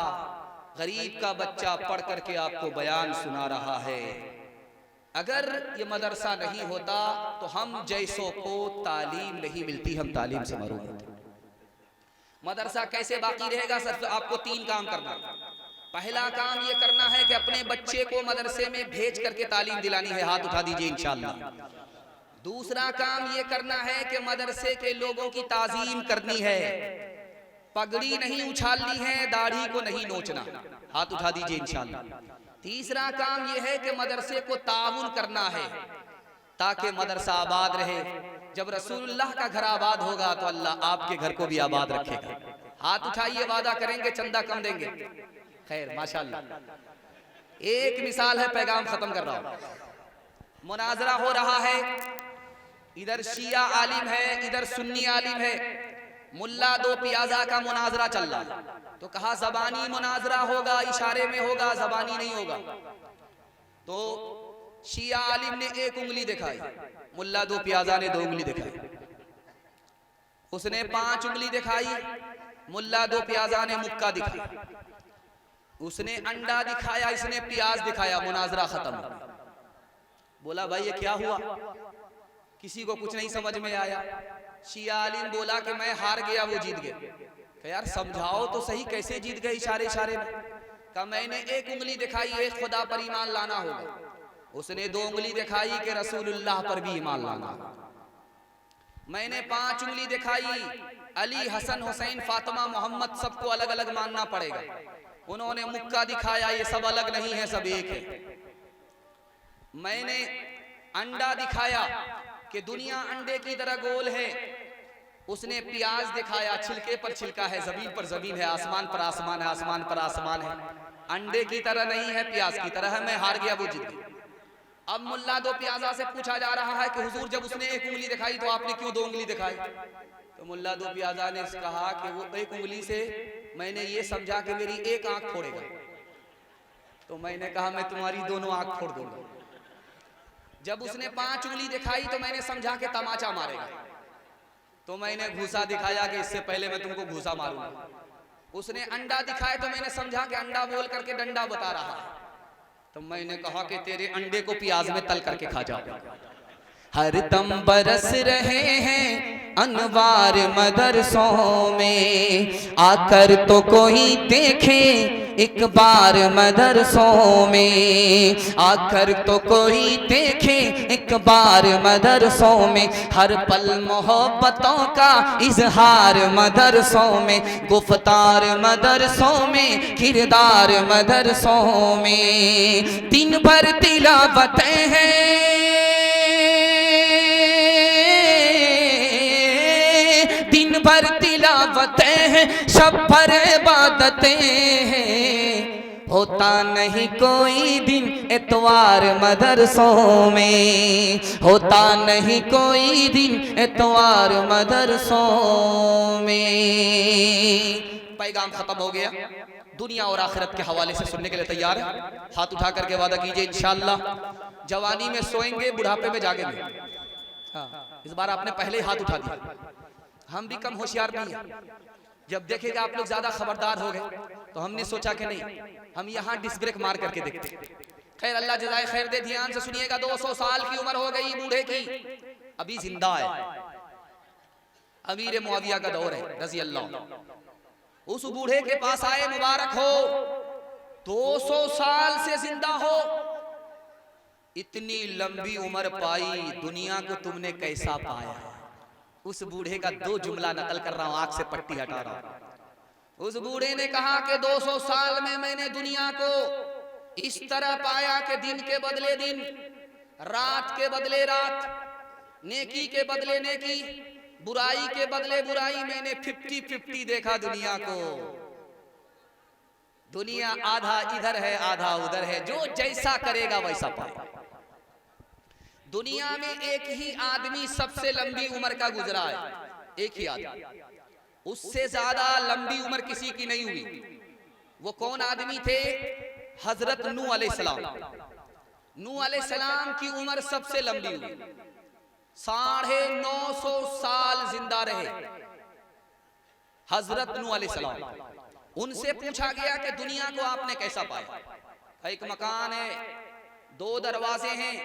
गरीब का बच्चा पढ़ करके आपको बयान सुना रहा है। अगर ये मदरसा नहीं होता तो हम जैसों को तालीम नहीं मिलती, हम तालीम से महरूम होते। मदरसा कैसे बाकी रहेगा? सर आपको 3 काम करना। पहला काम ये करना है कि अपने बच्चे को मदरसे में भेज करके तालीम दिलानी है, हाथ उठा दीजिए इंशाअल्लाह। दूसरा काम ये करना है कि मदरसे के लोगों की ताजीम करनी है, पगड़ी नहीं उछालनी है, दाढ़ी को नहीं नोचना, हाथ उठा दीजिए इंशाअल्लाह। तीसरा काम ये है कि मदरसे को ताउन करना है ताकि मदरसा आबाद रहे। जब रसूलुल्लाह का घर आबाद होगा तो अल्लाह आपके घर को भी आबाद रखेगा। हाथ उठाइए, वादा करेंगे चंदा कम देंगे। खैर माशाअल्लाह। एक मिसाल है, पैगाम खत्म कर रहा हूं। मुनाजरा हो रहा है, इधर शिया आलिम है, इधर सुन्नी आलिम है। मुल्ला 2 पियाजा का मुनाजरा चल रहा, तो कहा जबानी मुनाजरा होगा, इशारे में होगा, जबानी नहीं होगा। तो शिया आलिम ने 1 उंगली दिखाई, मुल्ला 2 पियाजा ने 2 उंगली दिखाई। उसने 5 उंगली दिखाई, मुल्ला 2 पियाजा ने मुक्का दिखाई। उसने अंडा दिखाया, इसने प्याज दिखाया, मुनाजरा खत्म। बोला भाई ये क्या हुआ? किसी को कुछ नहीं समझ में आया। शिया आलिम बोला कि मैं हार गया, वो जीत गए। कहा यार समझाओ तो सही, कैसे जीत गए इशारे इशारे में? कहा मैंने एक उंगली दिखाई, एक खुदा पर ईमान लाना होगा। उसने 2 उंगली दिखाई कि रसूलुल्लाह पर भी ईमान लाना। मैंने 5 उंगली दिखाई, अली, हसन, हुसैन, फातिमा, मोहम्मद सबको अलग अलग मानना पड़ेगा। उन्होंने मुक्का दिखाया, ये सब अलग नहीं है, सब एक है। मैंने अंडा दिखाया कि दुनिया अंडे की तरह गोल है। उसने प्याज दिखाया, छिलके पर छिलका है, जमीन पर जमीन है, आसमान पर आसमान है, आसमान पर आसमान है, अंडे की तरह नहीं है, प्याज की तरह है। मैं हार गया, वो जीत गया। अब मुल्ला 2 प्याजा से पूछा जा रहा है कि हुजूर जब उसने 1 उंगली दिखाई तो आपने क्यों 2 उंगली दिखाई? तो मुल्ला 2 प्याजा ने कहा कि वो 1 उंगली से मैंने ये समझा कि मेरी 1 आंख फोड़ेगा, तो मैंने कहा मैं तुम्हारी दोनों आंख फोड़ दूंगा। जब उसने 5 उंगली दिखाई तो मैंने समझा कि तमाचा मारेगा, तो मैंने घूसा दिखाया कि इससे पहले मैं तुमको घूसा मारूंगा। उसने अंडा दिखाया तो मैंने समझा कि अंडा बोल करके डंडा बता रहा है, तो मैंने कहा कि तेरे अंडे को प्याज में तल करके खा जाओ। हर दम बरस रहे हैं अनवार मदरसों में, आकर तो कोई देखे एक बार मदरसों में, आकर तो कोई देखे एक बार मदरसों में। हर पल मोहब्बतों का इजहार मदरसों में, गुफ्तार मदरसों में, किरदार मदरसों में। दिन भर तिलावतें हैं, दिन भर तिलावतें हैं, शब भर इबादतें हैं। होता नहीं कोई दिन एतवार मदरसों में, होता नहीं कोई दिन एतवार मदरसों में। पैगाम खत्म हो गया। दुनिया और आखिरत के हवाले से सुनने के लिए तैयार है? हाथ उठा करके वादा कीजिए इंशाअल्लाह जवानी में सोएंगे, बुढ़ापे में जागेंगे। हाँ, इस बार आपने पहले ही हाथ उठा दिया। हम भी कम होशियार नहीं है। जब देखेगा आप लोग ज्यादा खबरदार हो गए तो हमने सोचा कि नहीं, हम यहाँ डिस्क ब्रेक मार करके देखते। खैर अल्लाह जज़ाए खैर दे। ध्यान से सुनिएगा। 200 साल की उम्र हो गई बूढ़े की, अभी जिंदा है। अमीर मुआविया का दौर है रजी अल्लाह। उस बूढ़े के पास आए, मुबारक हो, 200 साल से जिंदा हो, इतनी लंबी उम्र पाई, दुनिया को तुमने कैसा पाया? उस बूढ़े का 2 जुमला नकल कर रहा हूं, आंख से पट्टी हटा रहा हूं। उस बूढ़े ने कहा कि 200 साल में मैंने दुनिया को इस तरह पाया कि दिन के बदले दिन, रात के बदले रात, नेकी के बदले नेकी, बुराई के बदले बुराई। मैंने 50-50 देखा दुनिया को। दुनिया आधा इधर है आधा उधर है, जो जैसा करेगा वैसा पाएगा। दुनिया में एक ही आदमी सबसे लंबी उम्र का गुजरा है, एक ही आदमी, उससे ज्यादा लंबी उम्र किसी की नहीं हुई। वो कौन आदमी थे? हजरत नूह अलैहिस्सलाम। नूह अलैहिस्सलाम की उम्र सबसे लंबी हुई, 950 साल जिंदा रहे हजरत नूह अलैहिस्सलाम। उनसे पूछा गया कि दुनिया को आपने कैसा पाया? एक मकान है, 2 दरवाजे हैं,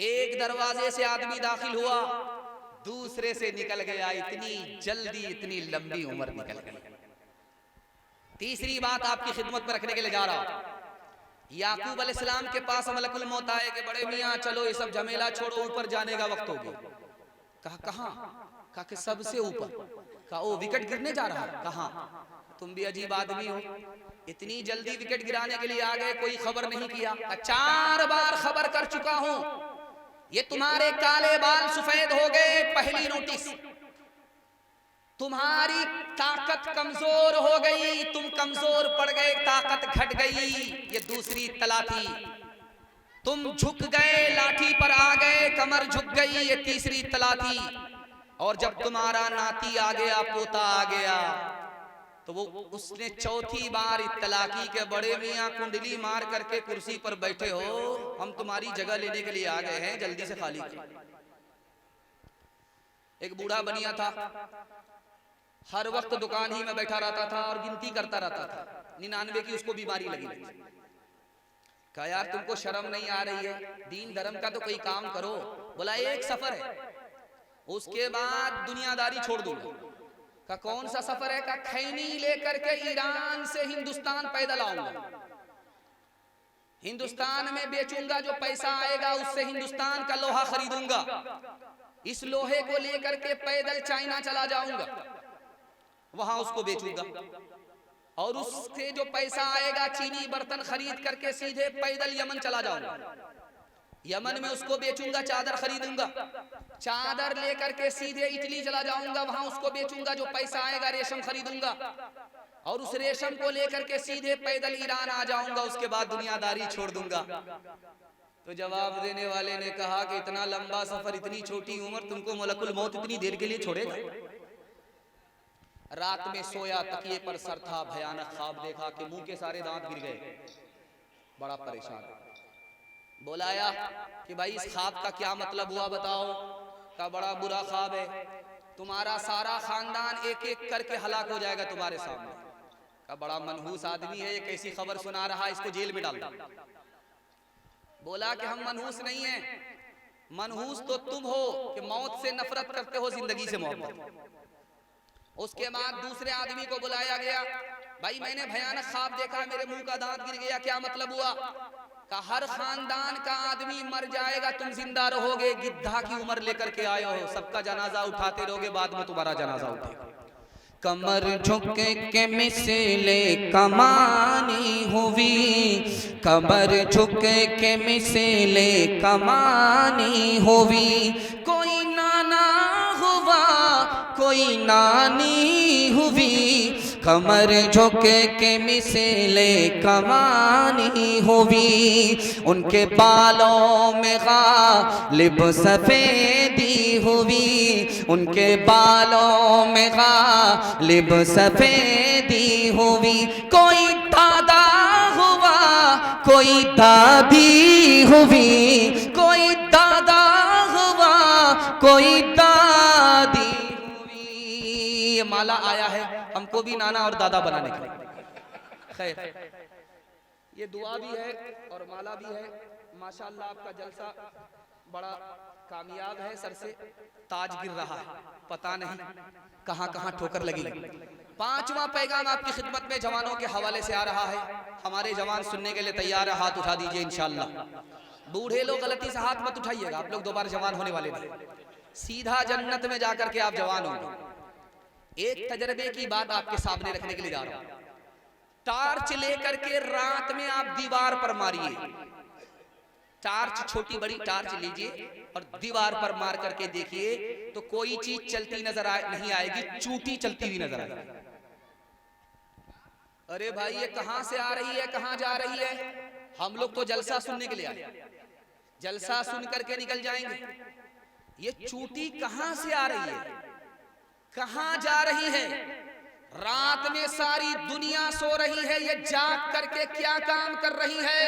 एक दरवाजे से आदमी दाखिल हुआ, दूसरे से निकल गया। इतनी जल्दी इतनी लंबी उम्र निकल गई। तीसरी बात आपकी खिदमत में रखने के लिए जा रहा हूं। याकूब अलैहिस्सलाम के पास मलकुल मौत आए कि बड़े मियाँ चलो ये सब झमेला छोड़ो, ऊपर जाने का वक्त हो गया। कहा कहाँ? कहा कि सबसे ऊपर। कहा ओ विकेट गिरने जा रहा है? कहाँ? तुम भी अजीब आदमी हो, इतनी जल्दी विकेट गिराने के लिए आ गए, कोई खबर नहीं किया। 4 बार खबर कर चुका हूं, ये तुम्हारे काले बाल सफेद हो गए, पहली नोटिस। तुम्हारी ताकत कमजोर हो गई, तुम कमजोर पड़ गए, ताकत घट गई, ये दूसरी तला थी। तुम झुक गए, लाठी पर आ गए, कमर झुक गई, ये तीसरी तला थी। और जब तुम्हारा नाती आ गया, पोता आ गया, तो वो उसने चौथी बार इत्तला की के बड़े मियाँ कुंडली मार करके कुर्सी पर बैठे हो, हम तुम्हारी जगह लेने के लिए आ गए हैं, जल्दी से खाली करो। एक बूढ़ा बनिया था, हर वक्त दुकान ही में बैठा रहता था और गिनती करता रहता था। 99 की उसको बीमारी लगी। कहा यार तुमको शर्म नहीं आ रही है, दीन धर्म का तो कोई काम करो। बोला एक सफर है, उसके बाद दुनियादारी छोड़ दूंगा। का कौन सा सफर है? का खैनी लेकर के ईरान से हिंदुस्तान पैदल आऊंगा, हिंदुस्तान में बेचूंगा, जो पैसा आएगा उससे हिंदुस्तान का लोहा खरीदूंगा, इस लोहे को लेकर के पैदल चाइना चला जाऊंगा, वहां उसको बेचूंगा, और उससे जो पैसा आएगा चीनी बर्तन खरीद करके सीधे पैदल यमन चला जाऊंगा, यमन में उसको बेचूंगा, चादर खरीदूंगा, चादर लेकर के सीधे इटली चला जाऊंगा, वहां उसको बेचूंगा, जो पैसा आएगा रेशम खरीदूंगा, और उस रेशम को लेकर के सीधे पैदल ईरान आ जाऊंगा, उसके बाद दुनियादारी छोड़ दूंगा। तो जवाब देने वाले ने कहा कि इतना लंबा सफर, इतनी छोटी उम्र, तुमको मलकुल मौत इतनी देर के लिए छोड़ेगा? रात में सोया, तकिए पर सर था, भयानक ख्वाब देखा कि मुंह के सारे दांत गिर गए, बड़ा परेशान। बुलाया कि भाई इस ख्वाब का क्या मतलब हुआ बताओ। का बड़ा बुरा ख्वाब है, तुम्हारा सारा खानदान एक एक करके हलाक हो जाएगा तुम्हारे सामने। का बड़ा मनहूस आदमी है, ये कैसी खबर सुना रहा है, इसको जेल में डाल दो। बोला कि हम मनहूस नहीं है, मनहूस तो तुम हो कि मौत से नफरत करते हो, जिंदगी से मोहब्बत। उसके बाद दूसरे आदमी को बुलाया गया, भाई मैंने भयानक ख्वाब देखा, मेरे मुंह का दांत गिर गया, क्या मतलब हुआ? का हर खानदान का आदमी मर जाएगा, तुम जिंदा रहोगे, गिद्धा की उम्र लेकर के आए हो, सबका जनाजा उठाते रहोगे, बाद में तुम्हारा जनाजा उठेगा। कमर झुके के मिसले कमानी हुई, कमर झुके के मिसले कमानी हुई, कोई नाना हुआ कोई नानी हुई, कमर झुके के मिसले कमानी हुई, उनके बालों में गालिब सफेदी हुई, उनके बालों में गालिब सफेदी हुई, कोई दादा हुआ कोई दादी हुई, कोई दादा हुआ कोई दादी हुई। ये माला आया है हमको भी नाना और दादा बनाने के लिए। खैर, ये दुआ भी है और माला भी है। माशाअल्लाह आपका जलसा बड़ा कामयाब है, सर से ताज गिर रहा है, पता नहीं कहां कहां ठोकर लगी। पांचवा पैगाम आपकी खिदमत में जवानों के हवाले से आ रहा है। हमारे जवान सुनने के लिए तैयार है, हाथ उठा दीजिए इंशाअल्लाह। बूढ़े लोग गलती से हाथ मत उठाइएगा, आप लोग दोबारा जवान होने वाले नहीं, सीधा जन्नत में जाकर के आप जवान होंगे। एक तजर्बे की बात आपके सामने रखने के लिए जा रहा हूं। टार्च लेकर के रात में आप दीवार पर मारिए, टार्च, छोटी बड़ी टार्च लीजिए और दीवार पर मार करके देखिए तो कोई चीज चलती नजर नहीं आएगी, चूटी चलती हुई नजर आएगी। अरे भाई ये कहां से आ रही है, कहां जा रही है? हम लोग तो जलसा सुनने के लिए आए, जलसा सुन करके निकल जाएंगे। ये चूटी कहां से आ रही है, कहां जा रही है? रात में सारी दुनिया सो रही है, ये जाग करके क्या काम कर रही है?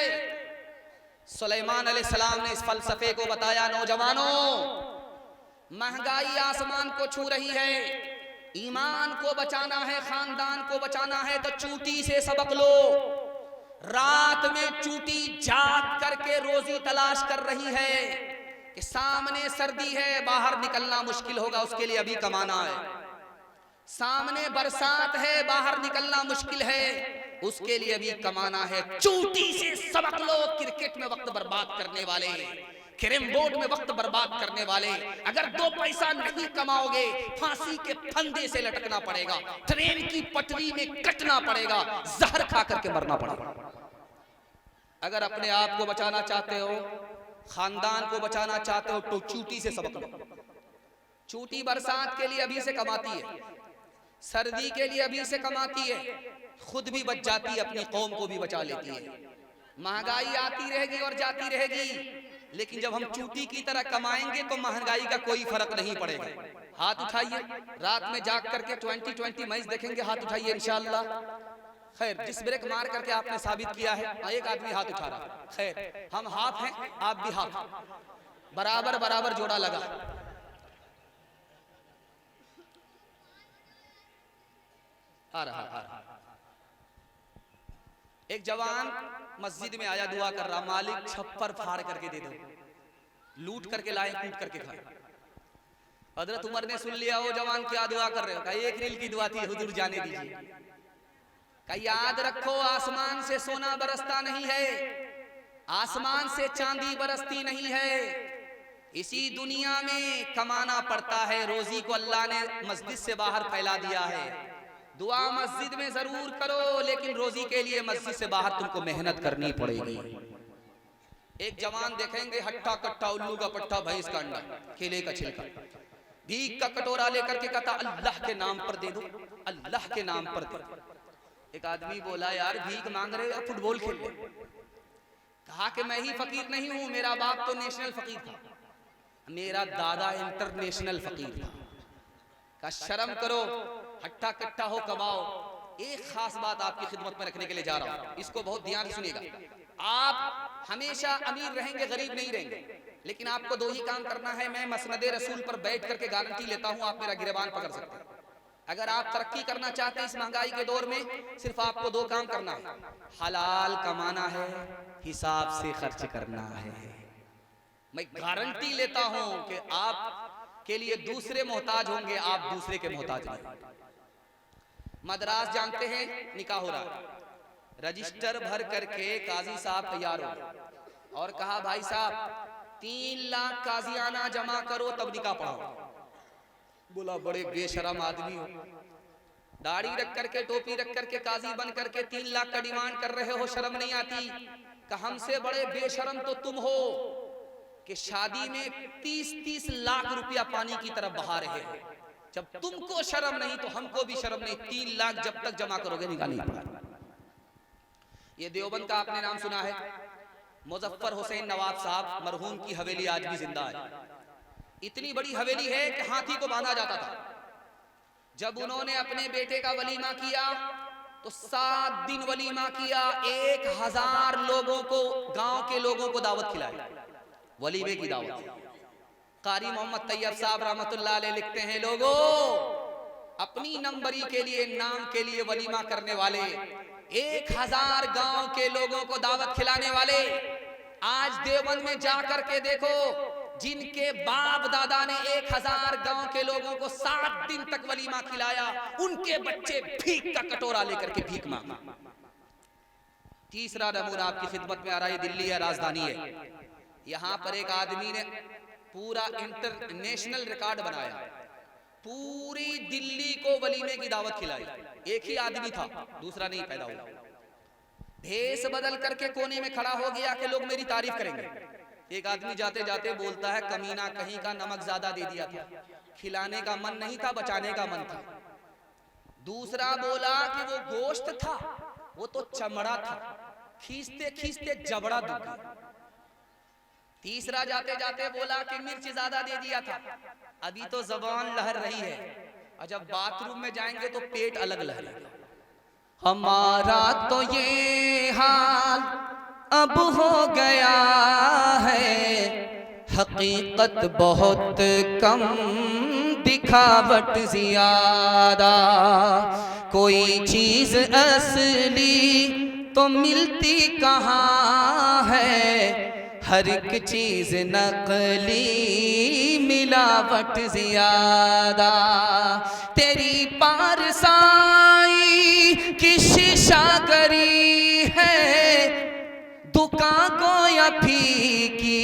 सुलेमान अलैहिस्सलाम ने इस फलसफे को बताया, नौजवानों, महंगाई आसमान को छू रही है, ईमान को बचाना है, खानदान को बचाना है तो चूटी से सबक लो। रात में चूटी जाग करके रोजी तलाश कर रही है कि सामने सर्दी है, बाहर निकलना मुश्किल होगा, उसके लिए अभी कमाना है। सामने बरसात है, बाहर निकलना मुश्किल है, उसके लिए अभी कमाना है। चूटी से सबक लो। क्रिकेट में वक्त बर्बाद करने वाले, कैरम बोर्ड में वक्त बर्बाद करने वाले, अगर 2 पैसा नहीं कमाओगे फांसी के फंदे से लटकना पड़ेगा, ट्रेन की पटरी में कटना पड़ेगा, जहर खा करके मरना पड़ेगा। अगर अपने आप को बचाना चाहते हो, खानदान को बचाना चाहते हो तो चूटी से सबक लो। चूटी बरसात के लिए अभी से कमाती है, सर्दी के लिए अभी से कमाती है, खुद भी बच जाती है, अपनी कौम को भी बचा लेती है। महंगाई आती रहेगी और जाती रहेगी, लेकिन जब हम चूटी की तरह कमाएंगे तो महंगाई का कोई फर्क नहीं पड़ेगा। हाथ उठाइए, रात में जाग करके 2020 मैच देखेंगे, हाथ उठाइए इंशाअल्लाह। खैर, जिस ब्रेक मार करके आपने साबित किया है, एक आदमी हाथ उठा रहा है। खैर, हम हाथ हैं, आप भी हाथ, बराबर बराबर जोड़ा लगा। आ रहा। एक जवान मस्जिद में आया, दुआ कर रहा, मालिक छप्पर फाड़ करके दे दो, लूट करके लाए, कूट करके खाए। हजरत उमर ने सुन लिया, वो जवान क्या दुआ कर रहे हो? कहा एक रील की दुआ थी, हुजूर जाने दीजिए। कहा याद रखो, आसमान से सोना बरसता नहीं है, आसमान से चांदी बरसती नहीं है, इसी दुनिया में कमाना पड़ता है। रोजी को अल्लाह ने मस्जिद से बाहर फैला दिया है। दुआ मस्जिद में जरूर करो, लेकिन रोजी के लिए मस्जिद से बाहर तुमको मेहनत करनी पड़ेगी। एक जवान देखेंगे हट्टा कट्टा, उल्लू का पट्टा, भैंस का अंडा, केले का छिलका, भीख का कटोरा लेकर के कहता अल्लाह के नाम पर दे दो, अल्लाह के नाम पर दे दो। एक आदमी बोला यार भीख मांग रहे हो, फुटबॉल खेल रहे? कहा कि मैं ही फकीर नहीं हूं, मेरा बाप तो नेशनल फकीर था, मेरा दादा इंटरनेशनल फकीर था। का शर्म करो, हट्टा कट्टा हो कमाओ। एक खास बात आपकी खिदमत में रखने के लिए जा रहा हूं, इसको बहुत ध्यान से सुनिएगा। आप हमेशा अमीर रहेंगे, गरीब नहीं रहेंगे, लेकिन आपको दो ही काम करना है। मैं मसनदे रसूल पर बैठ करके गारंटी लेता हूं, आप मेरा गिरबान पकड़ सकते हैं। अगर आप तरक्की करना चाहते हैं इस महंगाई के दौर में, सिर्फ आपको दो काम करना है, हलाल कमाना है, हिसाब से खर्च करना है। मैं गारंटी लेता हूं कि आप के लिए दूसरे मोहताज होंगे, आप दूसरे के मोहताज नहीं। मद्रास जानते हैं, निकाह हो रहा, रजिस्टर भर करके काजी साहब तैयार हो और कहा भाई साहब 3 लाख काजियाना जमा करो तब निकाह पढ़ाओ। बोला बड़े बेशरम आदमी हो, दाढ़ी रख करके, टोपी रख करके, काजी बन करके 3 लाख का डिमांड कर रहे हो, शर्म नहीं आती? कि हमसे बड़े बेशरम तो तुम हो कि शादी में 30-30 लाख रुपया पानी की तरफ बहा रहे हो। जब तुमको शर्म नहीं तो हमको भी शर्म नहीं। 3 लाख जब तक जमा करोगे निकाह नहीं पड़ा। ये देवबंद का आपने नाम सुना है, मुजफ्फर हुसैन नवाब साहब मरहूम की हवेली आज भी जिंदा है। इतनी बड़ी हवेली है कि हाथी को बांधा जाता था। जब उन्होंने अपने बेटे का वलीमा किया तो 7 दिन वलीमा किया, 1000 लोगों को, गांव के लोगों को दावत खिलाई, वलीमे की दावत। कारी मोहम्मद तैयब साहब रहमतुल्लाह अलैह लिखते हैं, लोगों अपनी नंबरी के लिए, नाम के लिए वलीमा करने वाले, 1000 गांव के लोगों को दावत खिलाने वाले, आज देवबंद में जाकर के देखो, जिनके बाप दादा ने 1000 गांव के लोगों को 7 दिन तक वलीमा खिलाया, उनके बच्चे भीख का कटोरा लेकर के भीख मांगा। तीसरा नमूना आपकी खिदमत में आ रहा है, दिल्ली है, राजधानी है। यहां पर एक आदमी ने पूरा इंटरनेशनल रिकॉर्ड बनाया, पूरी दिल्ली को वलीमे की दावत खिलाई। एक ही आदमी था, दूसरा नहीं पैदा हुआ। भेष बदल करके कोने में खड़ा हो गया कि लोग मेरी तारीफ करेंगे। एक आदमी जाते जाते बोलता है, कमीना कहीं का, नमक ज्यादा दे दिया था, खिलाने का मन नहीं था, बचाने का मन था। दूसरा बोला कि वो गोश्त था, वो तो चमड़ा था, खींचते खींचते जबड़ा दुख गया। तीसरा जाते जाते बोला कि मिर्च ज्यादा दे दिया था, अभी तो जबान लहर रही है, और जब बाथरूम में जाएंगे तो पेट अलग लहरेगा। हमारा तो ये हाल अब हो गया है, हकीकत बहुत कम, दिखावट ज्यादा, कोई चीज असली तो मिलती कहाँ है, हर एक चीज नकली, मिलावट ज्यादा। तेरी पारसाई की शीशागरी है, दुकान को या फीकी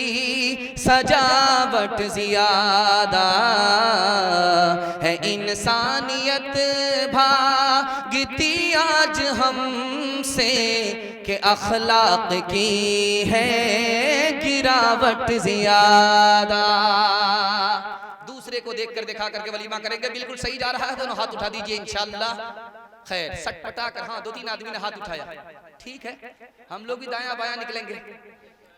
सजावट ज्यादा है। इंसानियत भागती आज हमसे कि अखलाक की है गिरावट ज्यादा। दूसरे को देखकर दिखा करके वलीमा करेंगे, बिल्कुल सही जा रहा है, दोनों हाथ उठा दीजिए इंशाअल्लाह। खैर सटपटा कर, हाँ 2-3 आदमी ने हाथ उठाया, ठीक है, हम लोग भी दायां बायां निकलेंगे।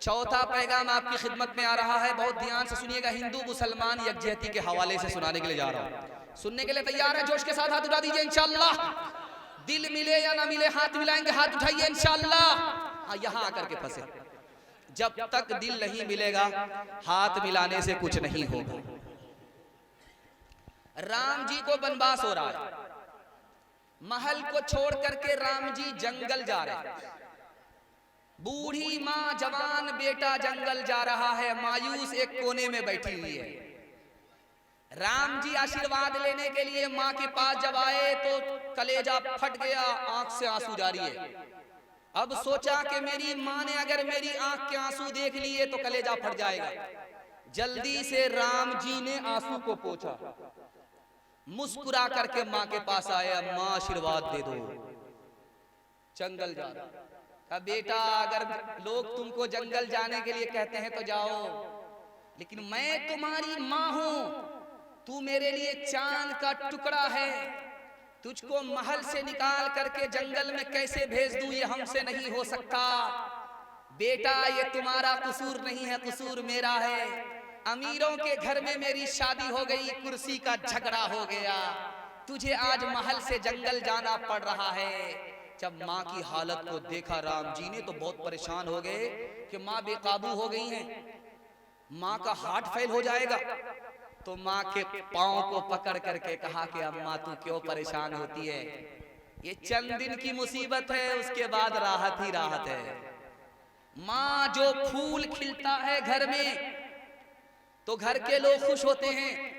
चौथा पैगाम आपकी खिदमत में आ रहा है, बहुत ध्यान से सुनिएगा, हिंदू मुसलमान यकजहती के हवाले से सुनाने के लिए जा रहा हूं। सुनने के लिए तैयार है? जोश के साथ हाथ उठा दीजिए इंशाअल्लाह। दिल मिले या ना मिले, हाथ मिलाएंगे, हाथ उठाइए इंशाअल्लाह। हाँ यहां आकर के फंसे, जब तक दिल नहीं मिलेगा हाथ मिलाने से कुछ नहीं होगा। राम जी को वनवास हो रहा है, महल को छोड़ करके राम जी जंगल जा रहे हैं। बूढ़ी माँ, जवान बेटा जंगल जा रहा है, मायूस एक कोने में बैठी हुई है। राम जी आशीर्वाद लेने के लिए माँ के पास जब आए तो कलेजा फट गया, आंख से आंसू जारी है। अब सोचा कि मेरी माँ ने अगर मेरी आंख के आंसू देख लिए तो कलेजा फट जाएगा। जल्दी से राम जी ने आंसू को पोंछा, मुस्कुरा करके माँ के पास आया, माँ आशीर्वाद दे दो। जंगल जा रहा, कहा बेटा अगर लोग तुमको जंगल जाने के लिए कहते हैं तो जाओ, लेकिन मैं तुम्हारी माँ हूं, तू मेरे लिए चांद का टुकड़ा है, तुझको महल से निकाल करके जंगल में कैसे भेज दूं, ये हमसे नहीं हो सकता। बेटा ये तुम्हारा कसूर नहीं है, कसूर मेरा है। अमीरों के घर में मेरी शादी हो गई, कुर्सी का झगड़ा हो गया, तुझे आज महल से जंगल जाना पड़ रहा है। जब माँ की हालत को देखा राम जी ने तो बहुत परेशान हो गए कि माँ बेकाबू हो गई हैं, माँ का हार्ट फेल हो जाएगा। तो माँ के पांव को पकड़ करके कहा कि अम्मा तू क्यों परेशान होती है, ये चंद दिन की मुसीबत है, उसके बाद राहत ही राहत है। माँ, जो फूल खिलता है घर में तो घर के लोग खुश होते हैं,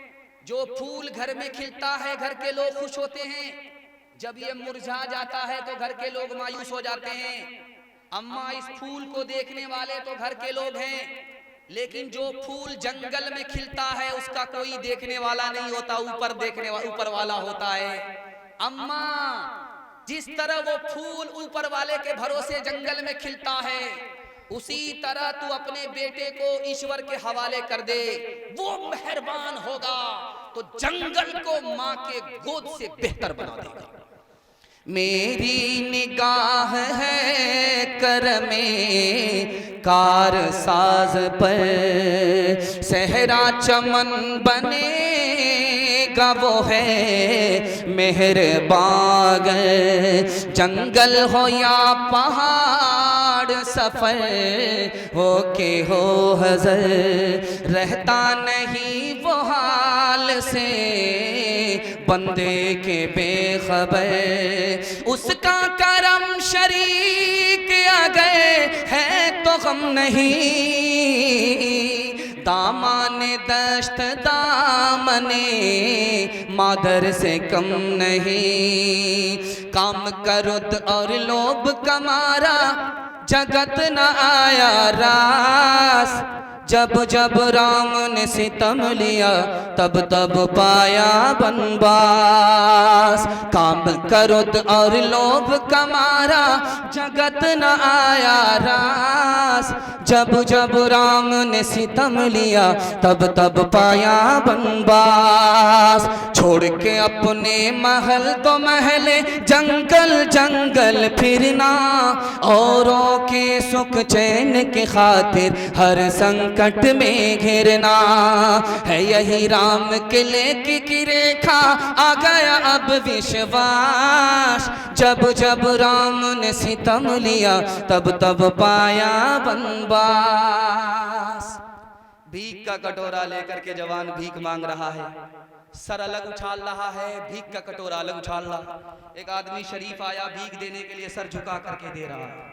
जो फूल घर में खिलता है घर के लोग खुश होते हैं, जब ये मुरझा जाता है तो घर के लोग मायूस हो जाते हैं। अम्मा, इस फूल को देखने वाले तो घर के लोग हैं, लेकिन जो फूल जंगल में खिलता है उसका कोई देखने वाला नहीं होता, ऊपर वाला होता है। अम्मा, जिस तरह वो फूल ऊपर वाले के भरोसे जंगल में खिलता है, उसी तरह तू अपने बेटे को ईश्वर के हवाले कर दे, वो मेहरबान होगा तो जंगल को माँ के गोद से बेहतर बना देगा। मेरी निगाह है कर में कार साज पर, सहरा चमन बनेगा वो है मेहरबान। जंगल हो या पहाड़ सफर हो के हो हजर, रहता नहीं वो हाल से बंदे के बेखबर। उसका करम शरीक आ गए है तो गम नहीं, दामाने दश्त दामने मादर से कम नहीं। काम करुद और लोभ कमारा जगत न आया रास, जब जब राम ने सितम लिया तब तब पाया बनवास। काम करुद और लोभ कमारा जगत न आया रास, जब जब राम ने सितम लिया तब तब पाया बनवास। छोड़ के अपने महल तो महले जंगल जंगल फिरना, औरों के सुख चैन के खातिर हर संकट में घिरना है। यही राम किले की रेखा आ गया अब विश्वास, जब जब राम ने सितम लिया तब तब पाया बनवास। भीख का कटोरा लेकर के जवान भीख मांग रहा है, सर अलग उछाल रहा है, भीख का कटोरा अलग उछाल रहा। एक आदमी शरीफ आया भीख देने के लिए, सर झुका करके दे रहा है।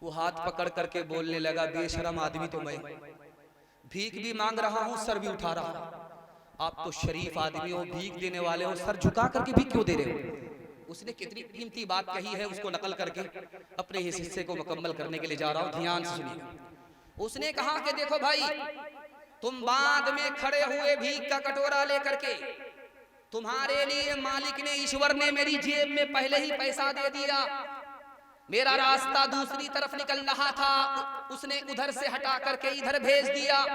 वो हाथ पकड़ करके बोलने लगा, बेशरम आदमी तो मैं, भीख भी मांग रहा हूँ सर भी उठा रहा हूँ, आप तो शरीफ आदमी हो, भीख देने वाले हो, सर झुका करके भीख क्यों दे रहे हो। उसने कितनी कीमती बात कही है उसको नकल करके अपने इस हिस्से को मुकम्मल करने के लिए जा रहा हूँ, ध्यान से सुनिए। उसने कहा कि देखो भाई, तुम बाद में खड़े हुए भीख का कटोरा लेकर के, तुम्हारे लिए मालिक ने ईश्वर ने मेरी जेब में पहले ही पैसा दे दिया, मेरा रास्ता दूसरी तरफ निकल रहा था, उसने उधर से हटा करके इधर भेज दिया।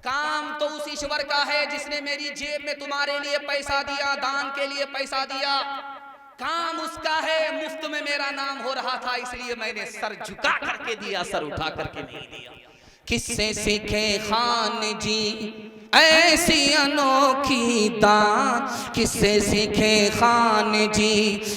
काम तो उस ईश्वर का है जिसने मेरी जेब में तुम्हारे लिए पैसा दिया, दान के लिए पैसा दिया, काम उसका है, मुफ्त में मेरा नाम हो रहा था, इसलिए मैंने सर झुका करके दिया, सर उठा करके नहीं दिया। किससे सीखे खान जी ऐसी अनोखी दान किससे सीखे खान जी,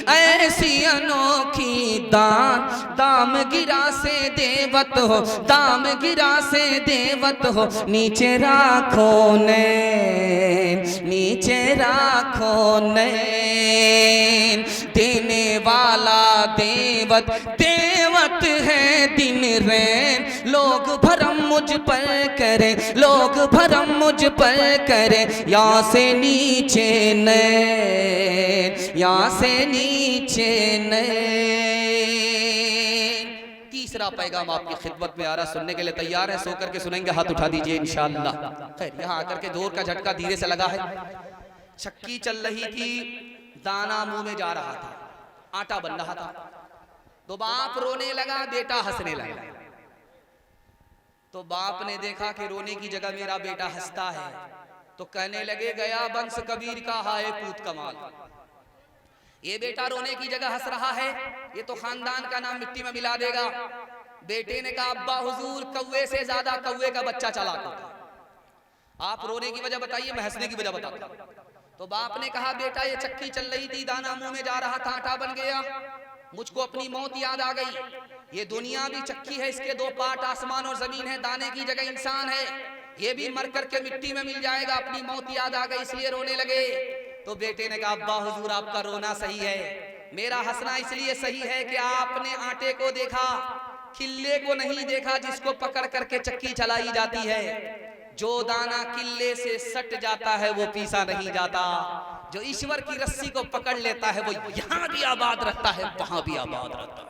ऐसी अनोखी दान दाम गिरा से देवत हो, दाम गिरा से देवत हो, नीचे राखो नैन, नीचे राखो नैन। देने वाला देवत, देवत है दिन रैन, लोग भरम मुझ पर करे, लोग भरम मुझ पर करे, यहाँ से नीचे नैन, यहाँ से नीचे नैन। तीसरा पैगाम आपकी खिदमत में आ रहा, सुनने के लिए तैयार है? सो करके सुनेंगे, हाथ उठा दीजिए इंशाअल्लाह। खैर यहाँ आकर के जोर का झटका धीरे से लगा है। चक्की चल रही थी, दाना मुंह में जा रहा था, आटा बन रहा था, तो बाप रोने लगा, बेटा हंसने लगा। तो बाप ने देखा कि रोने की जगह मेरा बेटा हंसता है, तो कहने लगे गया वंश कबीर का हाय पूत कमाल, ये बेटा रोने की जगह हंस रहा है, ये तो खानदान का नाम मिट्टी में मिला देगा। बेटे ने कहा अब्बा हुजूर कौवे से ज्यादा कौवे का बच्चा चलाता, आप रोने की वजह बताइए, मैं हंसने की वजह बताता। तो बाप ने कहा बेटा ये चक्की चल रही थी, दाना मुंह में जा रहा था, आटा बन गया, मुझको अपनी मौत याद आ गई। ये दुनिया भी चक्की है, इसके दो पार्ट आसमान और जमीन है, दाने की जगह इंसान है, ये भी मर करके मिट्टी में मिल जाएगा, अपनी मौत याद आ गई इसलिए रोने लगे। तो बेटे ने कहा अब्बा हुजूर आपका रोना सही है, मेरा हंसना इसलिए सही है कि आपने आटे को देखा, किल्ले को नहीं देखा जिसको पकड़ करके चक्की चलाई जाती है। जो दाना किल्ले से सट जाता है वो पीसा नहीं जाता, जो ईश्वर की रस्सी को पकड़ लेता है वो यहाँ भी आबाद रहता है, वहां भी आबाद रहता है।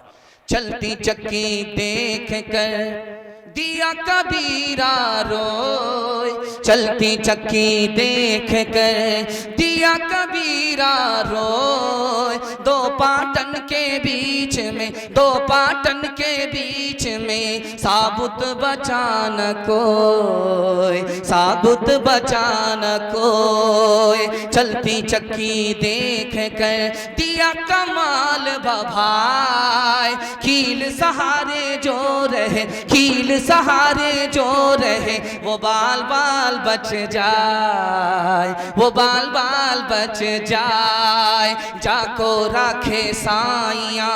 चलती चक्की देख कर दिया कबीरा रोए, चलती चक्की देख कर दिया कबीरा रोए, दो पाटन के बीच में, दो पाटन के बीच में साबुत बचान कोई, साबुत बचान कोई। चलती चक्की देख कर दिया कमाल भाई, कील सहारे जो रहे, कील सहारे जो रहे, वो बाल बाल बच जाए, वो बाल बाल बच जाए। जाको राखे साइया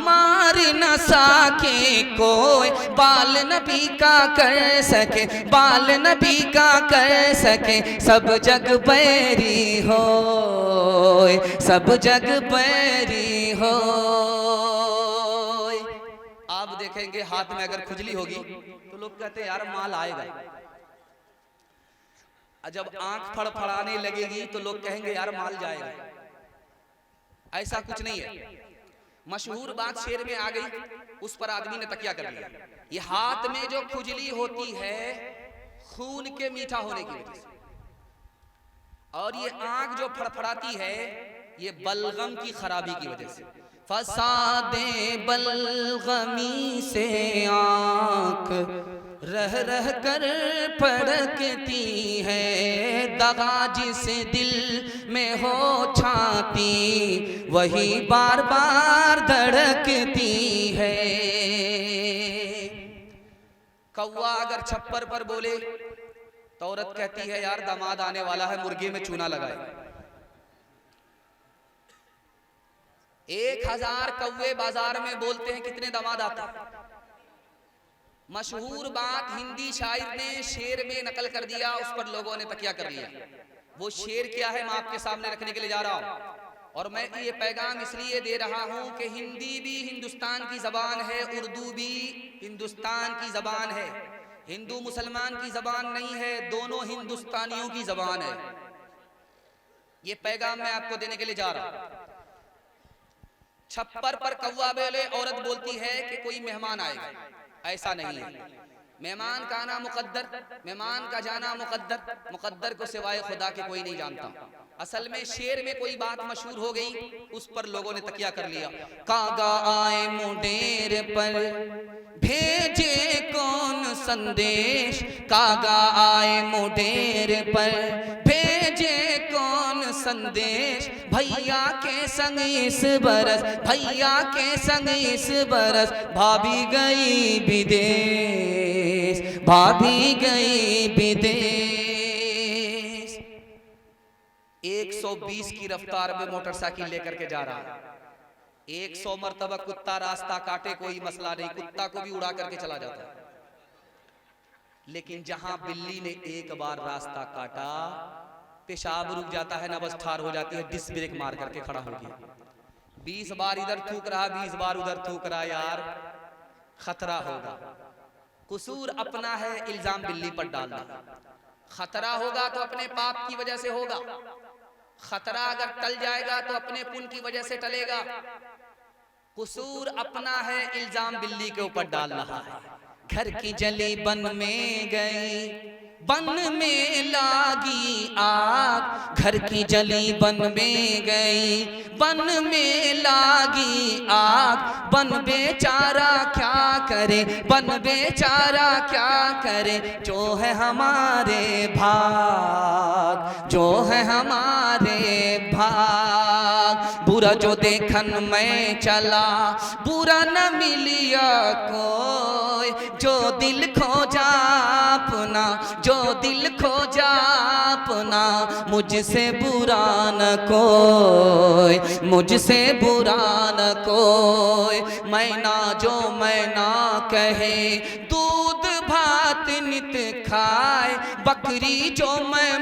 मार न सके कोई, बाल नबी का कर सके, बाल नबी का कर सके, सब जग बैरी हो, सब जग बैरी हो। आप देखेंगे हाथ में अगर खुजली होगी तो लोग कहते हैं यार माल आएगा, जब आंख फड़फड़ाने लगेगी तो लोग कहेंगे यार माल जाएगा। ऐसा कुछ नहीं है, मशहूर बात शेर में आ गई, उस पर आदमी ने तकिया कर लिया। ये हाथ में जो खुजली होती है खून के मीठा होने की वजह से, और ये आंख जो फड़फड़ाती है ये बलगम की खराबी की वजह से। फसादे बलगमी से आंख रह रह कर फड़कती है, दगा जिस दिल में हो छाती वही बार बार धड़कती है। कौवा अगर छप्पर पर बोले तो औरत कहती है यार दामाद आने वाला है, मुर्गे में चूना लगाए। 1000 कौवे बाजार में बोलते हैं, कितने दामाद आते हैं? मशहूर बात हिंदी शायर ने शेर में नकल कर दिया, उस पर लोगों ने तकिया कर लिया। वो शेर क्या है मैं आपके सामने रखने के लिए जा रहा हूं, और मैं ये पैगाम इसलिए दे रहा हूं कि हिंदी भी हिंदुस्तान की जबान है, उर्दू भी हिंदुस्तान की जबान है, हिंदू मुसलमान की जबान नहीं है, दोनों हिंदुस्तानियों की जबान है। ये पैगाम मैं आपको देने के लिए जा रहा हूं। छप्पर पर कौवा बोले, औरत बोलती है कि कोई मेहमान आएगा। ऐसा नहीं है, मेहमान का आना मुकद्दर, मेहमान का जाना मुकद्दर, मुकद्दर को सिवाय खुदा के कोई नहीं जानता। असल में शेर में कोई बात मशहूर हो गई, उस पर लोगों ने तकिया कर लिया। कागा आए मुंडेर पर भेजे कौन संदेश, कागा आए मुंडेर पर भेजे कौन संदेश, भैया के संग इस बरस, भैया के संग इस बरस भाभी गई विदेश, भाभी गई विदेश। 120 की रफ्तार में मोटरसाइकिल लेकर के जा रहा है। 100 मरतबा कुत्ता रास्ता काटे कोई मसला नहीं, कुत्ता को भी उड़ा करके चला जाता है। लेकिन जहां बिल्ली ने एक बार रास्ता काटा, पेशाब रुक जाता है, नब्ज ठार हो जाती है, डिस्क ब्रेक मार करके खड़ा हो गया। 20 बार इधर थूक रहा, 20 बार उधर थूक रहा, यार खतरा होगा। कसूर अपना है, इल्जाम बिल्ली पर डालना। खतरा होगा तो अपने पाप की वजह से होगा, खतरा अगर टल जाएगा तो अपने पुण्य की वजह से टलेगा। कसूर अपना है, इल्जाम बिल्ली के ऊपर डाल रहा है। घर की जली बन में गई, बन में लागी आग, घर की जली बन में गई, बन में लागी आग, बन बेचारा क्या करे, बन बेचारा क्या करे, जो है हमारे भाग, जो है हमारे भाग। बुरा जो देखन मैं चला, बुरा न मिलिया कोई, जो दिल खोजा अपना, जो दिल खोजा अपना, मुझसे बुरा न कोई, मुझसे बुरा न कोई। मैना जो मैना कहे, दूध भात नित खाए, बकरी जो मैं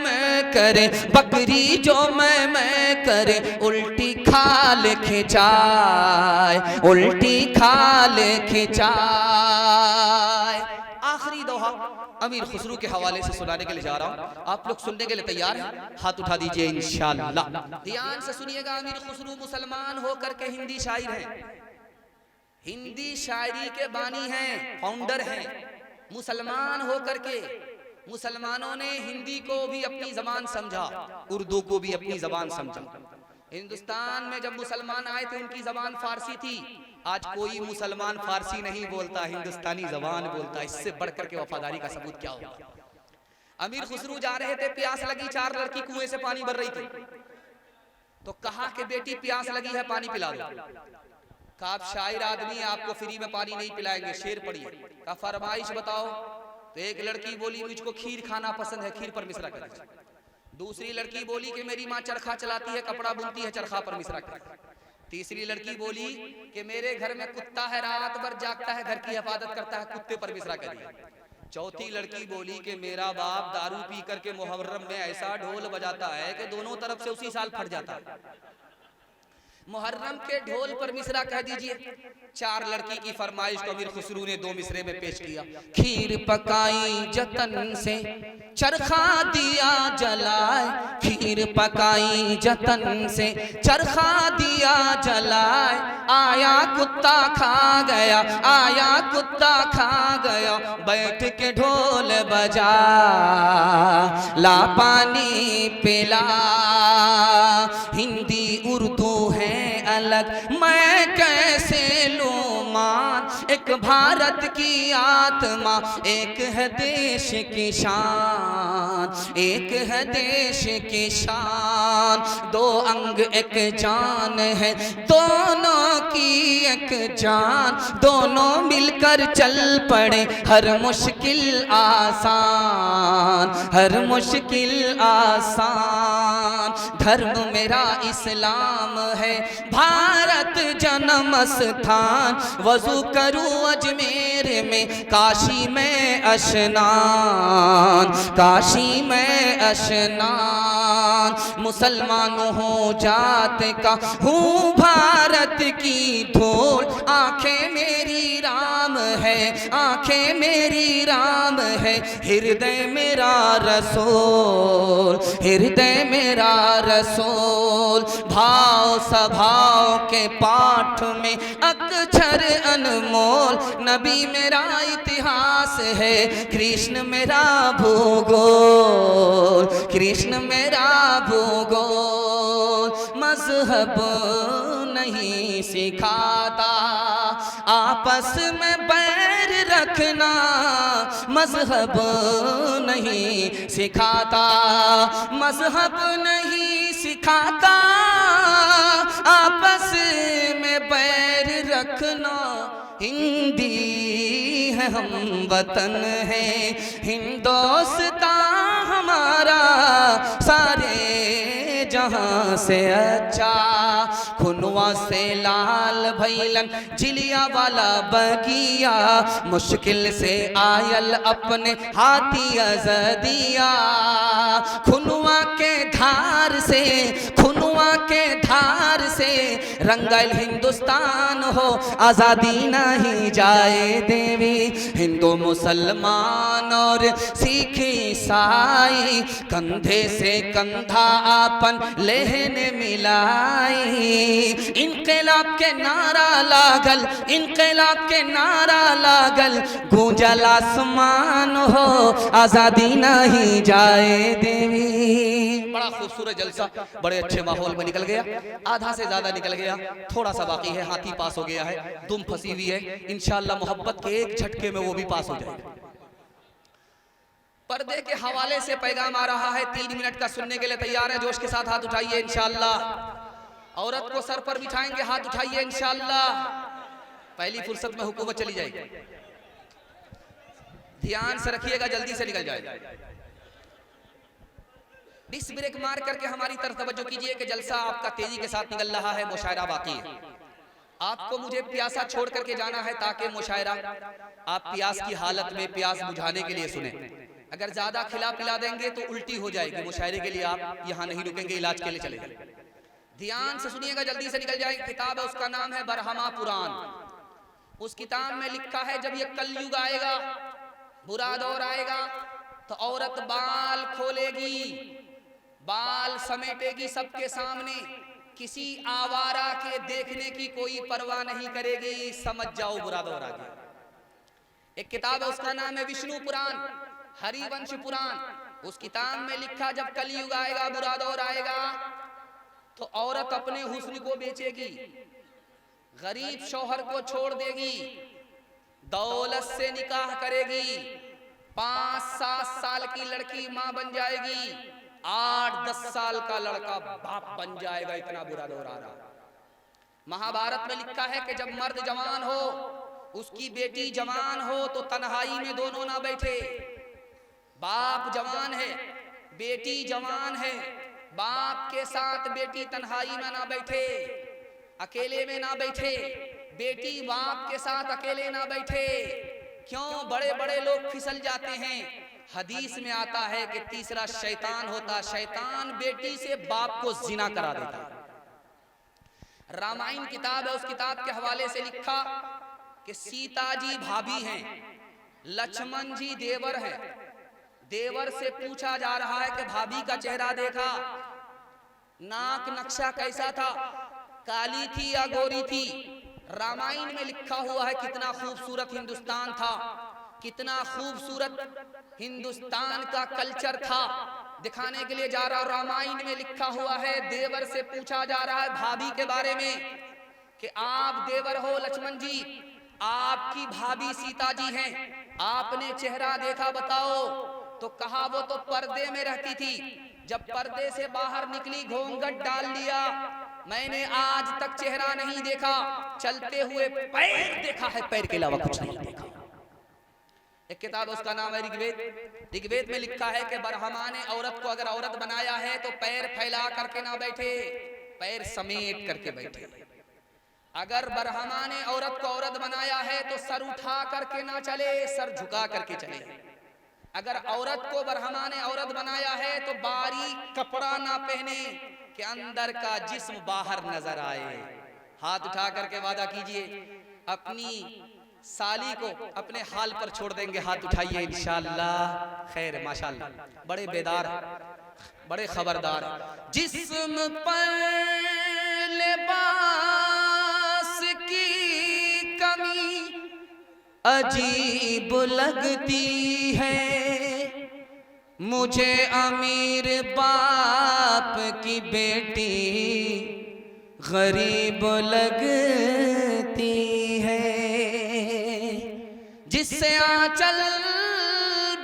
करे, बकरी जो मैं करे, उल्टी खाल खिंचाए, उल्टी खाल खिंचाए। आखिरी दोहा अमीर खुसरू के हवाले से सुनाने के लिए जा रहा हूं, आप लोग सुनने के लिए तैयार हैं? हाथ उठा दीजिए इंशाअल्लाह। ध्यान से सुनिएगा। अमीर खुसरू मुसलमान होकर के हिंदी शायर हैं, हिंदी शायरी के बानी हैं, फाउंडर हैं। मुसलमान होकर के मुसलमानों ने हिंदी को भी अपनी जबान समझा, उर्दू को भी अपनी जबान समझा। हिंदुस्तान में जब मुसलमान आए थे उनकी जबान फारसी थी। आज कोई मुसलमान फारसी नहीं बोलता, हिंदुस्तानी जबान बोलता। इससे बढ़कर के वफादारी का सबूत क्या होगा? अमीर खुसरू जा रहे थे, प्यास लगी, 4 लड़की कुएं से पानी भर रही थी, तो कहा कि बेटी प्यास लगी है, पानी पिला दो। कहा आप शायर आदमी, आपको फ्री में पानी नहीं पिलाएंगे, शेर पढ़िए। कहा फरमाइश बताओ। तो एक लड़की बोली मुझको खीर खाना पसंद है, खीर पर मिश्रा कर दीजिए। दूसरी लड़की बोली कि मेरी माँ चरखा चलाती है, कपड़ा बुनती है, चरखा पर मिश्रा कर दीजिए। तीसरी लड़की बोली कि मेरे घर में कुत्ता है, रात भर जागता है, घर की हिफाजत करता है, कुत्ते पर मिश्रा करिए। चौथी लड़की बोली कि मेरा बाप दारू पी करके मुहर्रम में ऐसा ढोल बजाता है कि दोनों तरफ से उसी साल फट जाता है। मुहर्रम के ढोल पर मिसरा कह दीजिए। 4 लड़की की फरमाइश को अमीर खुसरू ने 2 मिसरे में पेश किया। खीर पकाई जतन से, चरखा दिया जलाए, खीर पकाई जतन से, चरखा दिया जलाए, आया कुत्ता खा गया, आया कुत्ता खा गया, बैठ के ढोल बजा, ला पानी पिला। हिंदी उर्दू है अलग, मैं कैसे लूं मान, एक भारत की आत्मा, एक है देश की शान, एक है देश की शान। 2 अंग एक जान है, दोनों की एक जान, दोनों मिलकर चल पड़े, हर मुश्किल आसान, हर मुश्किल आसान। धर्म मेरा इस्लाम है, भारत जन्म स्थान, वजू करूं अजमेर में, काशी में अशनान, काशी में अशनान। मुसलमान हो जात का हूँ भारत की धूल, आंखें मेरी राम है, आंखें मेरी राम है, हृदय मेरा रसूल, हृदय मेरा रसूल। भाव स्वभाव के पाठ में अक्षर अनमोल, नबी मेरा इतिहास है, कृष्ण मेरा भूगोल, कृष्ण मेरा भूगोल। मजहब नहीं सिखाता आपस में बैर रखना, मजहब नहीं सिखाता, मजहब नहीं सिखाता आपस में बैर रखना। हिंदी है हम वतन है, हिंदोस्तां हमारा सारे जहां से अच्छा, खुनवा से लाल भैलन जिलिया वाला बगिया, मुश्किल से आयल अपने हाथी अजदिया। खुनवा के धार से, खुनवा के धार से रंगल हिंदुस्तान हो, आजादी नहीं जाए देवी। हिंदू मुसलमान और सिख ईसाई कंधे से कंधा आपन लेहने मिलाई। इनकलाब के नारा लागल, इनकलाब के नारा लागल, गूंजल आसमान हो, आजादी नहीं जाए देवी। बड़ा खूबसूरत जलसा बड़े अच्छे माहौल में निकल गया, आधा से ज्यादा निकल गया, थोड़ा सा बाकी है, हाथी पास हो गया है, दुम फंसी हुई है, इंशाअल्लाह मोहब्बत के एक झटके में वो भी पास हो जाएगा। पर्दे के हवाले से पैगाम आ रहा है, 3 मिनट का सुनने के लिए तैयार है? जोश के साथ हाथ उठाइए इंशाअल्लाह। औरत को सर पर बिठाएंगे, हाथ उठाइए इंशाअल्लाह। पहली फुर्सत में हुकूमत चली जाएगी, ध्यान से रखिएगा, जल्दी से निकल जाएगा। डिस्क ब्रेक मार करके हमारी तरफ तवज्जो कीजिए कि जलसा आपका तेजी के साथ निकल रहा है, मुशायरा बाकी है। आपको मुझे प्यासा छोड़ करके जाना है ताकि मुशायरा आप प्यास की हालत में प्यास बुझाने के लिए सुने। अगर ज्यादा खिला पिला देंगे तो उल्टी हो जाएगी, मुशायरे के लिए आप यहाँ नहीं रुकेंगे, इलाज के लिए चले जाएंगे। ध्यान से सुनिएगा, जल्दी से निकल जाएगी। किताब है, उसका नाम है बरहमा पुराण। उस किताब में लिखा है जब ये कलयुग आएगा, बुरा दौर आएगा, तो औरत बाल खोलेगी, बाल समेटेगी सबके सामने, किसी आवारा के देखने की कोई परवाह नहीं करेगी। समझ जाओ बुरा दौर आ गया। एक किताब है, उसका नाम है विष्णु पुराण, हरिवंश पुराण। उस किताब में लिखा जब कलयुग आएगा, बुरा दौर आएगा, तो औरत अपने हुस्न को बेचेगी, गरीब शौहर को छोड़ देगी, दौलत से निकाह करेगी, 5-7 साल की लड़की मां बन जाएगी, 8-10 साल का लड़का बाप बन जाएगा। इतना बुरा दौर आ रहा। महाभारत में लिखा है कि जब मर्द जवान हो, उसकी बेटी जवान हो, तो तन्हाई में दोनों ना बैठे। बाप जवान है, बेटी जवान है, बाप के साथ बेटी तन्हाई में ना बैठे, अकेले में ना बैठे, बेटी बाप के साथ अकेले ना बैठे। क्यों? बड़े बड़े लोग फिसल जाते हैं। हदीस में आता है कि तीसरा शैतान होता, शैतान बेटी से बाप को जिना करा देता है। रामायण किताब है, उस किताब के हवाले से लिखा कि सीता जी भाभी हैं, लक्ष्मण जी देवर हैं। देवर से पूछा जा रहा है कि भाभी का चेहरा देखा, नाक नक्शा कैसा था, काली थी या गोरी थी? रामायण में लिखा हुआ है कितना खूबसूरत हिंदुस्तान था, कितना खूबसूरत हिंदुस्तान का कल्चर था, दिखाने के लिए जा रहा। रामायण में लिखा हुआ है, देवर से पूछा जा रहा है भाभी के बारे में कि आप देवर हो लक्ष्मण जी, आपकी भाभी सीता जी हैं, आपने चेहरा देखा, बताओ। तो कहा वो तो पर्दे में रहती थी, जब पर्दे से बाहर निकली घूंघट डाल लिया, मैंने आज तक चेहरा नहीं देखा, चलते हुए पैर देखा है, पैर के अलावा कुछ नहीं देखा। एक किताब उसका नाम है ऋग्वेद। ऋग्वेद में लिखा है कि बरहमा ने औरत को अगर औरत बनाया है तो पैर फैला करके ना बैठे, पैर समेट करके बैठे। अगर बरहमा ने औरत को औरत बनाया है तो सर उठा करके ना चले, सर झुका करके चले। अगर औरत को बरहमा ने औरत बनाया है तो बारीक कपड़ा ना पहने कि अंदर का जिस्म बाहर नजर आए। हाथ उठा करके वादा कीजिए, अपनी साली को अपने हाल पर छोड़ देंगे। हाथ उठाइए इंशाअल्लाह। खैर माशाअल्लाह, बड़े बेदार, बड़े खबरदार। जिस्म पर लिबास की कमी अजीब लगती है, मुझे अमीर बाप की बेटी गरीब लगती है, जिससे आंचल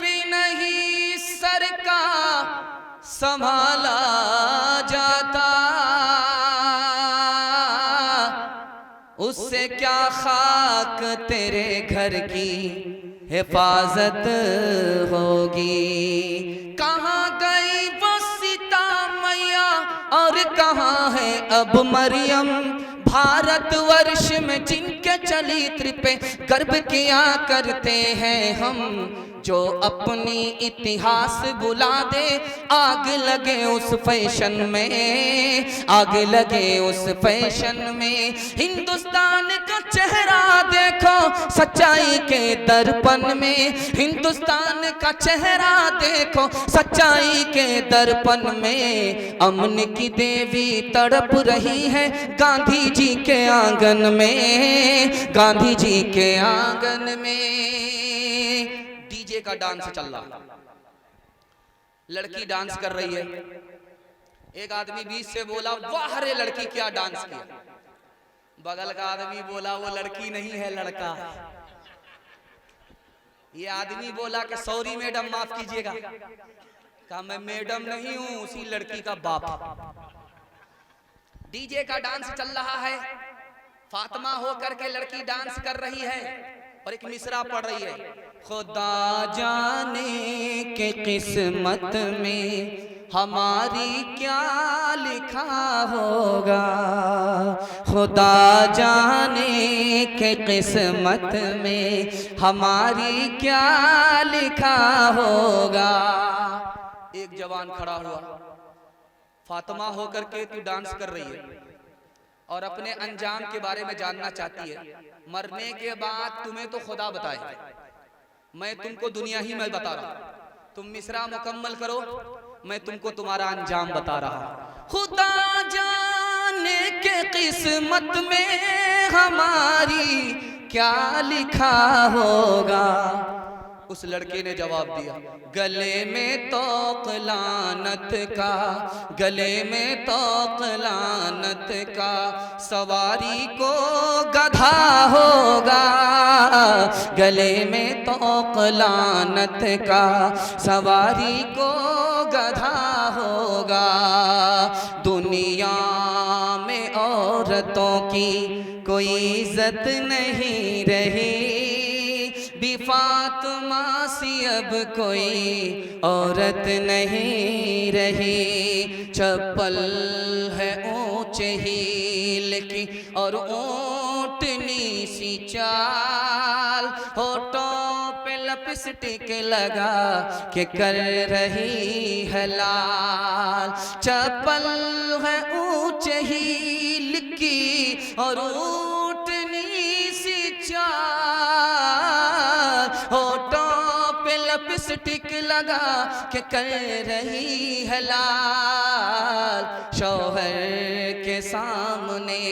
भी नहीं सर का संभाला जाता, उससे क्या खाक तेरे घर की हिफाजत होगी। कहाँ गई वो सीता मैया और कहाँ है अब मरियम, भारतवर्ष में जिनके चरित्र पे गर्व किया करते हैं हम। जो अपनी इतिहास बुला दे, आग लगे उस फैशन में, आग लगे उस फैशन में। हिंदुस्तान का चेहरा देखो सच्चाई के दर्पण में, हिंदुस्तान का चेहरा देखो सच्चाई के दर्पण में। अमन की देवी तड़प रही है गांधी जी के आंगन में, गांधी जी के आंगन में। डीजे का डांस चल रहा, लड़की डांस कर रही है। एक आदमी बीच से बोला, वाह रे लड़की क्या डांस किया। बगल का आदमी बोला, वो लड़की नहीं है लड़का। ये आदमी बोला कि सॉरी मैडम माफ कीजिएगा। कहा मैं मैडम नहीं हूं, उसी लड़की का बाप। डीजे का डांस चल रहा है, फातिमा होकर के लड़की डांस कर रही है और एक मिसरा पढ़ रही है। खुदा जाने के किस्मत में हमारी क्या लिखा होगा, खुदा जाने के किस्मत में हमारी क्या लिखा होगा। एक जवान खड़ा हुआ, फातिमा होकर के तू डांस कर रही है और अपने अंजाम के बारे में जानना चाहती है। मरने के बाद तुम्हें तो खुदा बताए, मैं तुमको दुनिया ही में बता रहा हूं। तुम मिसरा मुकम्मल करो, मैं तुमको तुम्हारा अंजाम बता रहा हूं। खुदा जाने के किस्मत में हमारी क्या लिखा होगा। उस लड़के ने जवाब दिया, गले में तौक लानत का, गले में तौक लानत का, सवारी को गधा होगा। गले में तौक लानत का, सवारी को गधा होगा। दुनिया में औरतों की कोई इज्जत नहीं रही, फातिमा सी अब कोई औरत नहीं रही। चप्पल है ऊंचे हील की और ऊंटनी सी चाल, होठों पे लिपस्टिक लगा के कर रही है लाल। चप्पल है ऊंचे हील की और ऊंटनी सी चाल, होठों पे लिपस्टिक लगा के कर रही है लाल। शौहर के सामने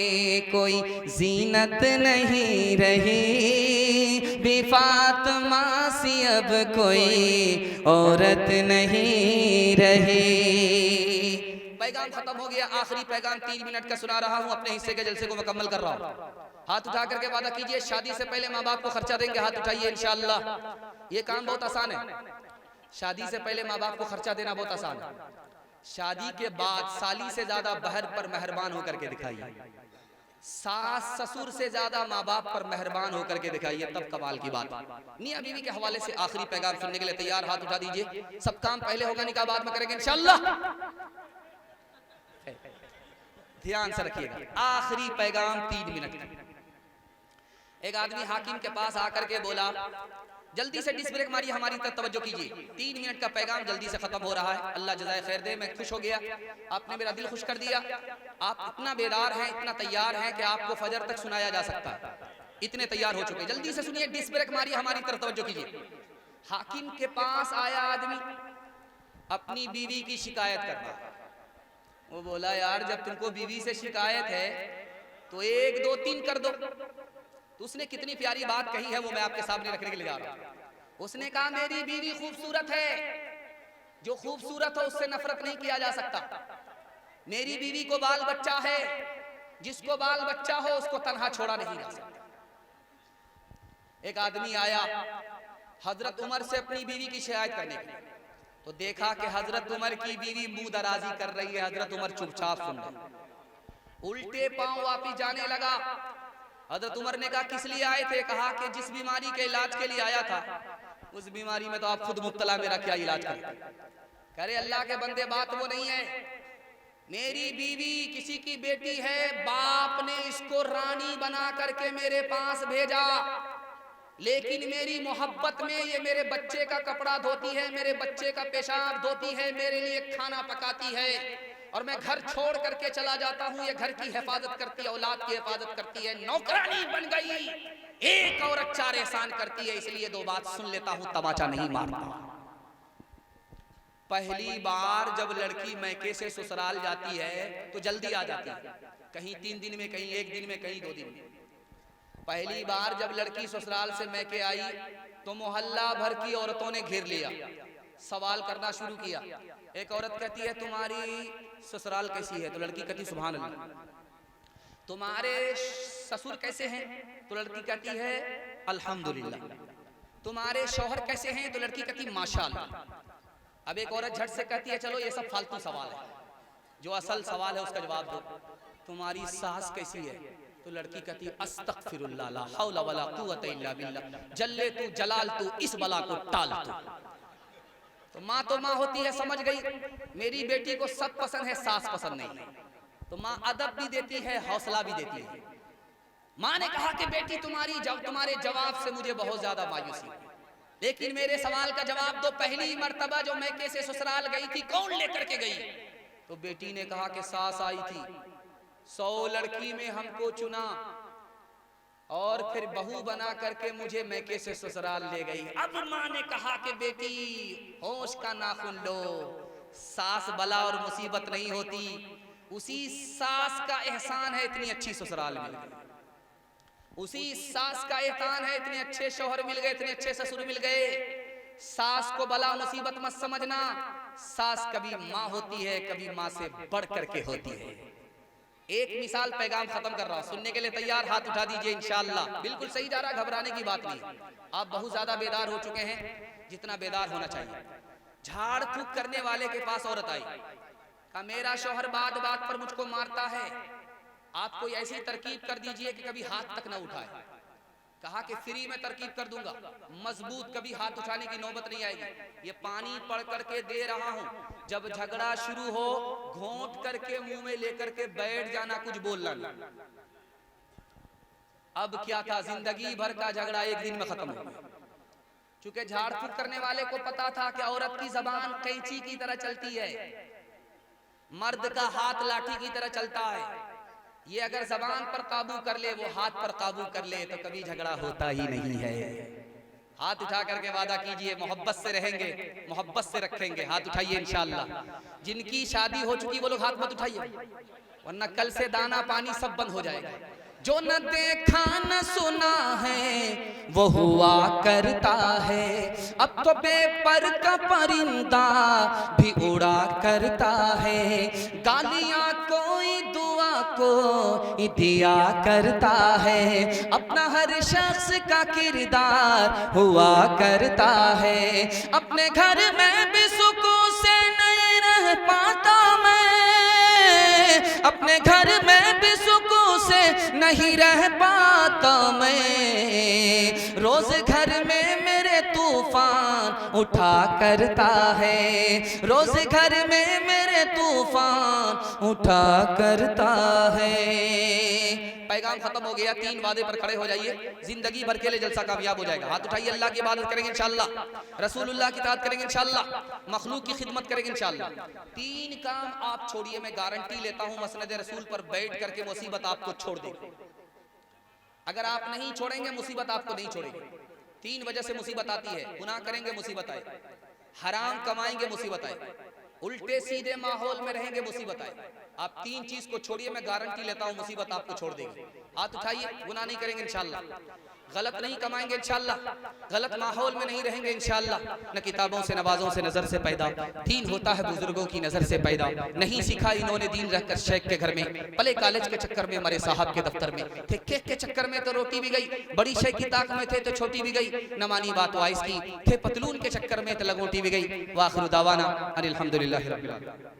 कोई जीनत नहीं रही, बे फातिमा सी अब कोई औरत नहीं रही। पैगाम खत्म हो गया, आखिरी पैगाम 3 मिनट का सुना रहा हूं, अपने हिस्से के जलसे को मुकम्मल कर रहा हूं। हाथ उठा करके वादा कीजिए, शादी से पहले माँ बाप को खर्चा देंगे। हाथ उठाइए इंशाअल्लाह। ये काम बहुत आसान है, शादी से पहले माँ बाप को खर्चा देना बहुत आसान है। शादी के बाद साली से ज्यादा बहर पर मेहरबान होकर के दिखाइए, सास ससुर से ज्यादा माँ बाप पर मेहरबान होकर के दिखाइए, तब कमाल की बात। मियां बीवी के हवाले से आखिरी पैगाम सुनने के लिए तैयार? हाथ उठा दीजिए। सब काम पहले होगा, निकाह बाद में करेंगे इंशाअल्लाह। ध्यान से रखिएगा, आखिरी पैगाम 3 मिनट का। एक आदमी हाकिम के पास आकर के बोला, जल्दी से डिस्क ब्रेक मारिए, हमारी तरफ तवज्जो कीजिए, 3 मिनट का पैगाम जल्दी से खत्म हो रहा है। अल्लाह जज़ाए खैर दे। मैं खुश हो गया, आपने मेरा दिल खुश कर दिया। आप इतना बेदार हैं, इतना तैयार हैं कि आपको फजर तक सुनाया जा सकता है, इतने तैयार हो चुके। जल्दी से सुनिए, डिस्क ब्रेक मारिए, हमारी तरफ तवज्जो कीजिए। हाकिम के पास आया आदमी, अपनी बीवी की शिकायत करना। वो बोला, यार जब तुमको बीवी से शिकायत है तो 1 2 3 कर दो। तो उसने कितनी प्यारी बात कही है, वो मैं आपके सामने रखने के लिए जा रहा हूं। उसने कहा, मेरी बीवी खूबसूरत है, जो खूबसूरत हो उससे नफरत नहीं किया जा सकता। मेरी बीवी को बाल बच्चा है, जिसको बाल बच्चा हो उसको तन्हा छोड़ा नहीं जा सकता। एक आदमी आया हजरत उमर से अपनी बीवी की शिकायत करने के लिए, तो देखा कि हजरत उमर की बीवी मुंह दराजी कर रही है। हजरत उमर चुपचाप सुन रहे, उल्टे पांव वापिस जाने लगा। हजरत उमर ने कहा, किस लिए आए थे? कहा कि जिस बीमारी के इलाज के लिए आया था, उस बीमारी में तो आप खुद मुब्तला, मेरा क्या इलाज करें? कह रहे, अल्लाह के बंदे, बात वो नहीं है, मेरी बीवी किसी की बेटी है, बाप ने इसको रानी बना करके मेरे पास भेजा, लेकिन मेरी मोहब्बत में ये मेरे बच्चे का कपड़ा धोती है, मेरे बच्चे का पेशाब धोती है, मेरे लिए खाना पकाती है, और मैं घर छोड़ करके चला जाता हूँ। ये घर की हिफाजत करती है, औलाद की हिफाजत करती है, नौकरानी बन गई। एक औरत 4 एहसान करती है, इसलिए 2 बात सुन लेता हूँ, तमाचा नहीं मारता। पहली बार जब लड़की मैके से ससुराल जाती है तो जल्दी आ जाती है, कहीं 3 दिन में, कहीं 1 दिन में, कहीं 2 दिन में। पहली बार जब लड़की ससुराल से मैके आई तो मोहल्ला भर की औरतों ने घेर लिया, सवाल करना शुरू किया। एक औरत कहती है तुम्हारी ससुराल कैसी है? तो लड़की कहती सुभान अल्लाह। तुम्हारे ससुर कैसे हैं? तो लड़की कहती है अल्हम्दुलिल्लाह। तुम्हारे शौहर कैसे हैं? तो लड़की कहती माशाअल्लाह। अब एक औरत झट से कहती है चलो ये सब फालतू सवाल है, जो असल सवाल है उसका जवाब दो। तुम्हारी सास कैसी है? तो लड़की कहती है अस्तगफिरुल्लाह ला हौला वला कुव्वता इल्ला बिल्लाह, जल्ले तू जलाल तू, इस बला को टाल तू। तो माँ होती है, समझ गई मेरी बेटी को सब पसंद है, सास पसंद नहीं है। तो माँ अदब भी देती है, हौसला भी देती है। माँ ने कहा कि बेटी तुम्हारे जवाब से मुझे बहुत ज्यादा मायूसी है, लेकिन मेरे सवाल का जवाब दो। पहली मर्तबा जो मैके से ससुराल गई थी कौन लेकर के गई? तो बेटी ने कहा कि सास आई थी, 100 लड़की में हमको चुना और फिर बहू बना करके मुझे मैके से ससुराल ले गई। अब माँ ने कहा कि बेटी होश का नाखून लो, सास बला और मुसीबत नहीं होती, उसी सास का एहसान है इतनी अच्छी ससुराल मिल गई, उसी सास का एहसान है इतने अच्छे शौहर मिल गए, इतने अच्छे ससुर मिल गए। सास को बला मुसीबत मत समझना, सास कभी माँ होती है, कभी माँ से बढ़ करके होती है। एक मिसाल, पैगाम खत्म कर रहा हूं, सुनने के लिए तैयार हाथ उठा दीजिए इंशाअल्लाह। बिल्कुल सही जा रहा, घबराने की बात नहीं। आप बहुत ज्यादा बेदार हो चुके हैं, जितना बेदार होना चाहिए। झाड़ फूक करने वाले के पास औरत आई, कहा मेरा शौहर बात बात पर मुझको मारता है, आप कोई ऐसी तरकीब कर दीजिए कि कभी हाथ तक ना उठाए। कहा कि फ्री में तरकीब कर दूंगा, मजबूत, कभी हाथ उठाने की नौबत नहीं आएगी। ये पानी पढ़ करके दे रहा हूं, जब झगड़ा शुरू हो घोंट करके मुंह में लेकर के बैठ जाना, कुछ बोलना नहीं। अब क्या था, जिंदगी भर का झगड़ा एक दिन में खत्म हो गया। चूंकि झाड़ फूक करने वाले को पता था कि औरत की जबान कैंची की तरह चलती है, मर्द का हाथ लाठी की तरह चलता है। ये अगर जबान पर काबू कर ले, वो हाथ पर काबू कर ले, तो कभी झगड़ा होता ही नहीं है। हाथ उठा करके वादा कीजिए, मोहब्बत से रहेंगे, मोहब्बत से रखेंगे। हाथ उठाइए इंशाअल्लाह। जिनकी शादी हो चुकी वो लोग हाथ मत उठाइए, वरना कल से दाना पानी सब बंद हो जाएगा। जो न देखा न सुना है वो हुआ करता है, अब तो बेपर का परिंदा भी उड़ा करता है। गालियां कोई दुआ को दिया करता है, अपना हर शख्स का किरदार हुआ करता है। अपने घर में भी सुकून से नहीं रह पाता मैं, अपने घर में भी सुकून से नहीं रह पाता मैं। रोज घर में मेरे तूफान उठा करता है, रोज घर में मेरे तूफान उठा करता है। पैगाम खत्म हो गया। 3 वादे पर खड़े हो जाइए, जिंदगी भर के लिए जलसा कामयाब हो जाएगा। हाथ उठाइए, अल्लाह की इबादत करेंगे इंशाअल्लाह, रसूलुल्लाह की इताअत करेंगे इंशाअल्लाह, मखलूक की खिदमत करेंगे इंशाअल्लाह। 3 काम आप छोड़िए, मैं गारंटी लेता हूं मसनद रसूल पर बैठ करके मुसीबत आपको छोड़ देगी। अगर आप नहीं छोड़ेंगे मुसीबत आपको नहीं छोड़ेगी। 3 वजह से मुसीबत आती है। गुनाह करेंगे मुसीबत आए, हराम कमाएंगे मुसीबत आए, उल्टे सीधे माहौल में रहेंगे मुसीबत आए। आप 3 चीज को छोड़िए, मैं गारंटी लेता हूं मुसीबत आपको छोड़ देगी। हाथ उठाइए, गुनाह नहीं करेंगे इंशाअल्लाह, गलत नहीं कमाएंगे इंशाअल्लाह, गलत माहौल में नहीं रहेंगे इंशाअल्लाह। न किताबों से नवाजों से नजर से पैदा, दीन होता है बुजुर्गों की नजर से पैदा। नहीं सीखा इन्होंने दीन रहकर शेख के घर में, पले कॉलेज के चक्कर में मरे साहब के दफ्तर में, थे केक के चक्कर में तो रोटी भी गई, बड़ी शेख की ताक में थे तो छोटी भी गई, न मानी बात वाइस की, थे पतलून के चक्कर में तो लगोटी भी गई। वाखिर दावाना अनिल हम्दुलिल्लाहि रब्बिल आलमीन।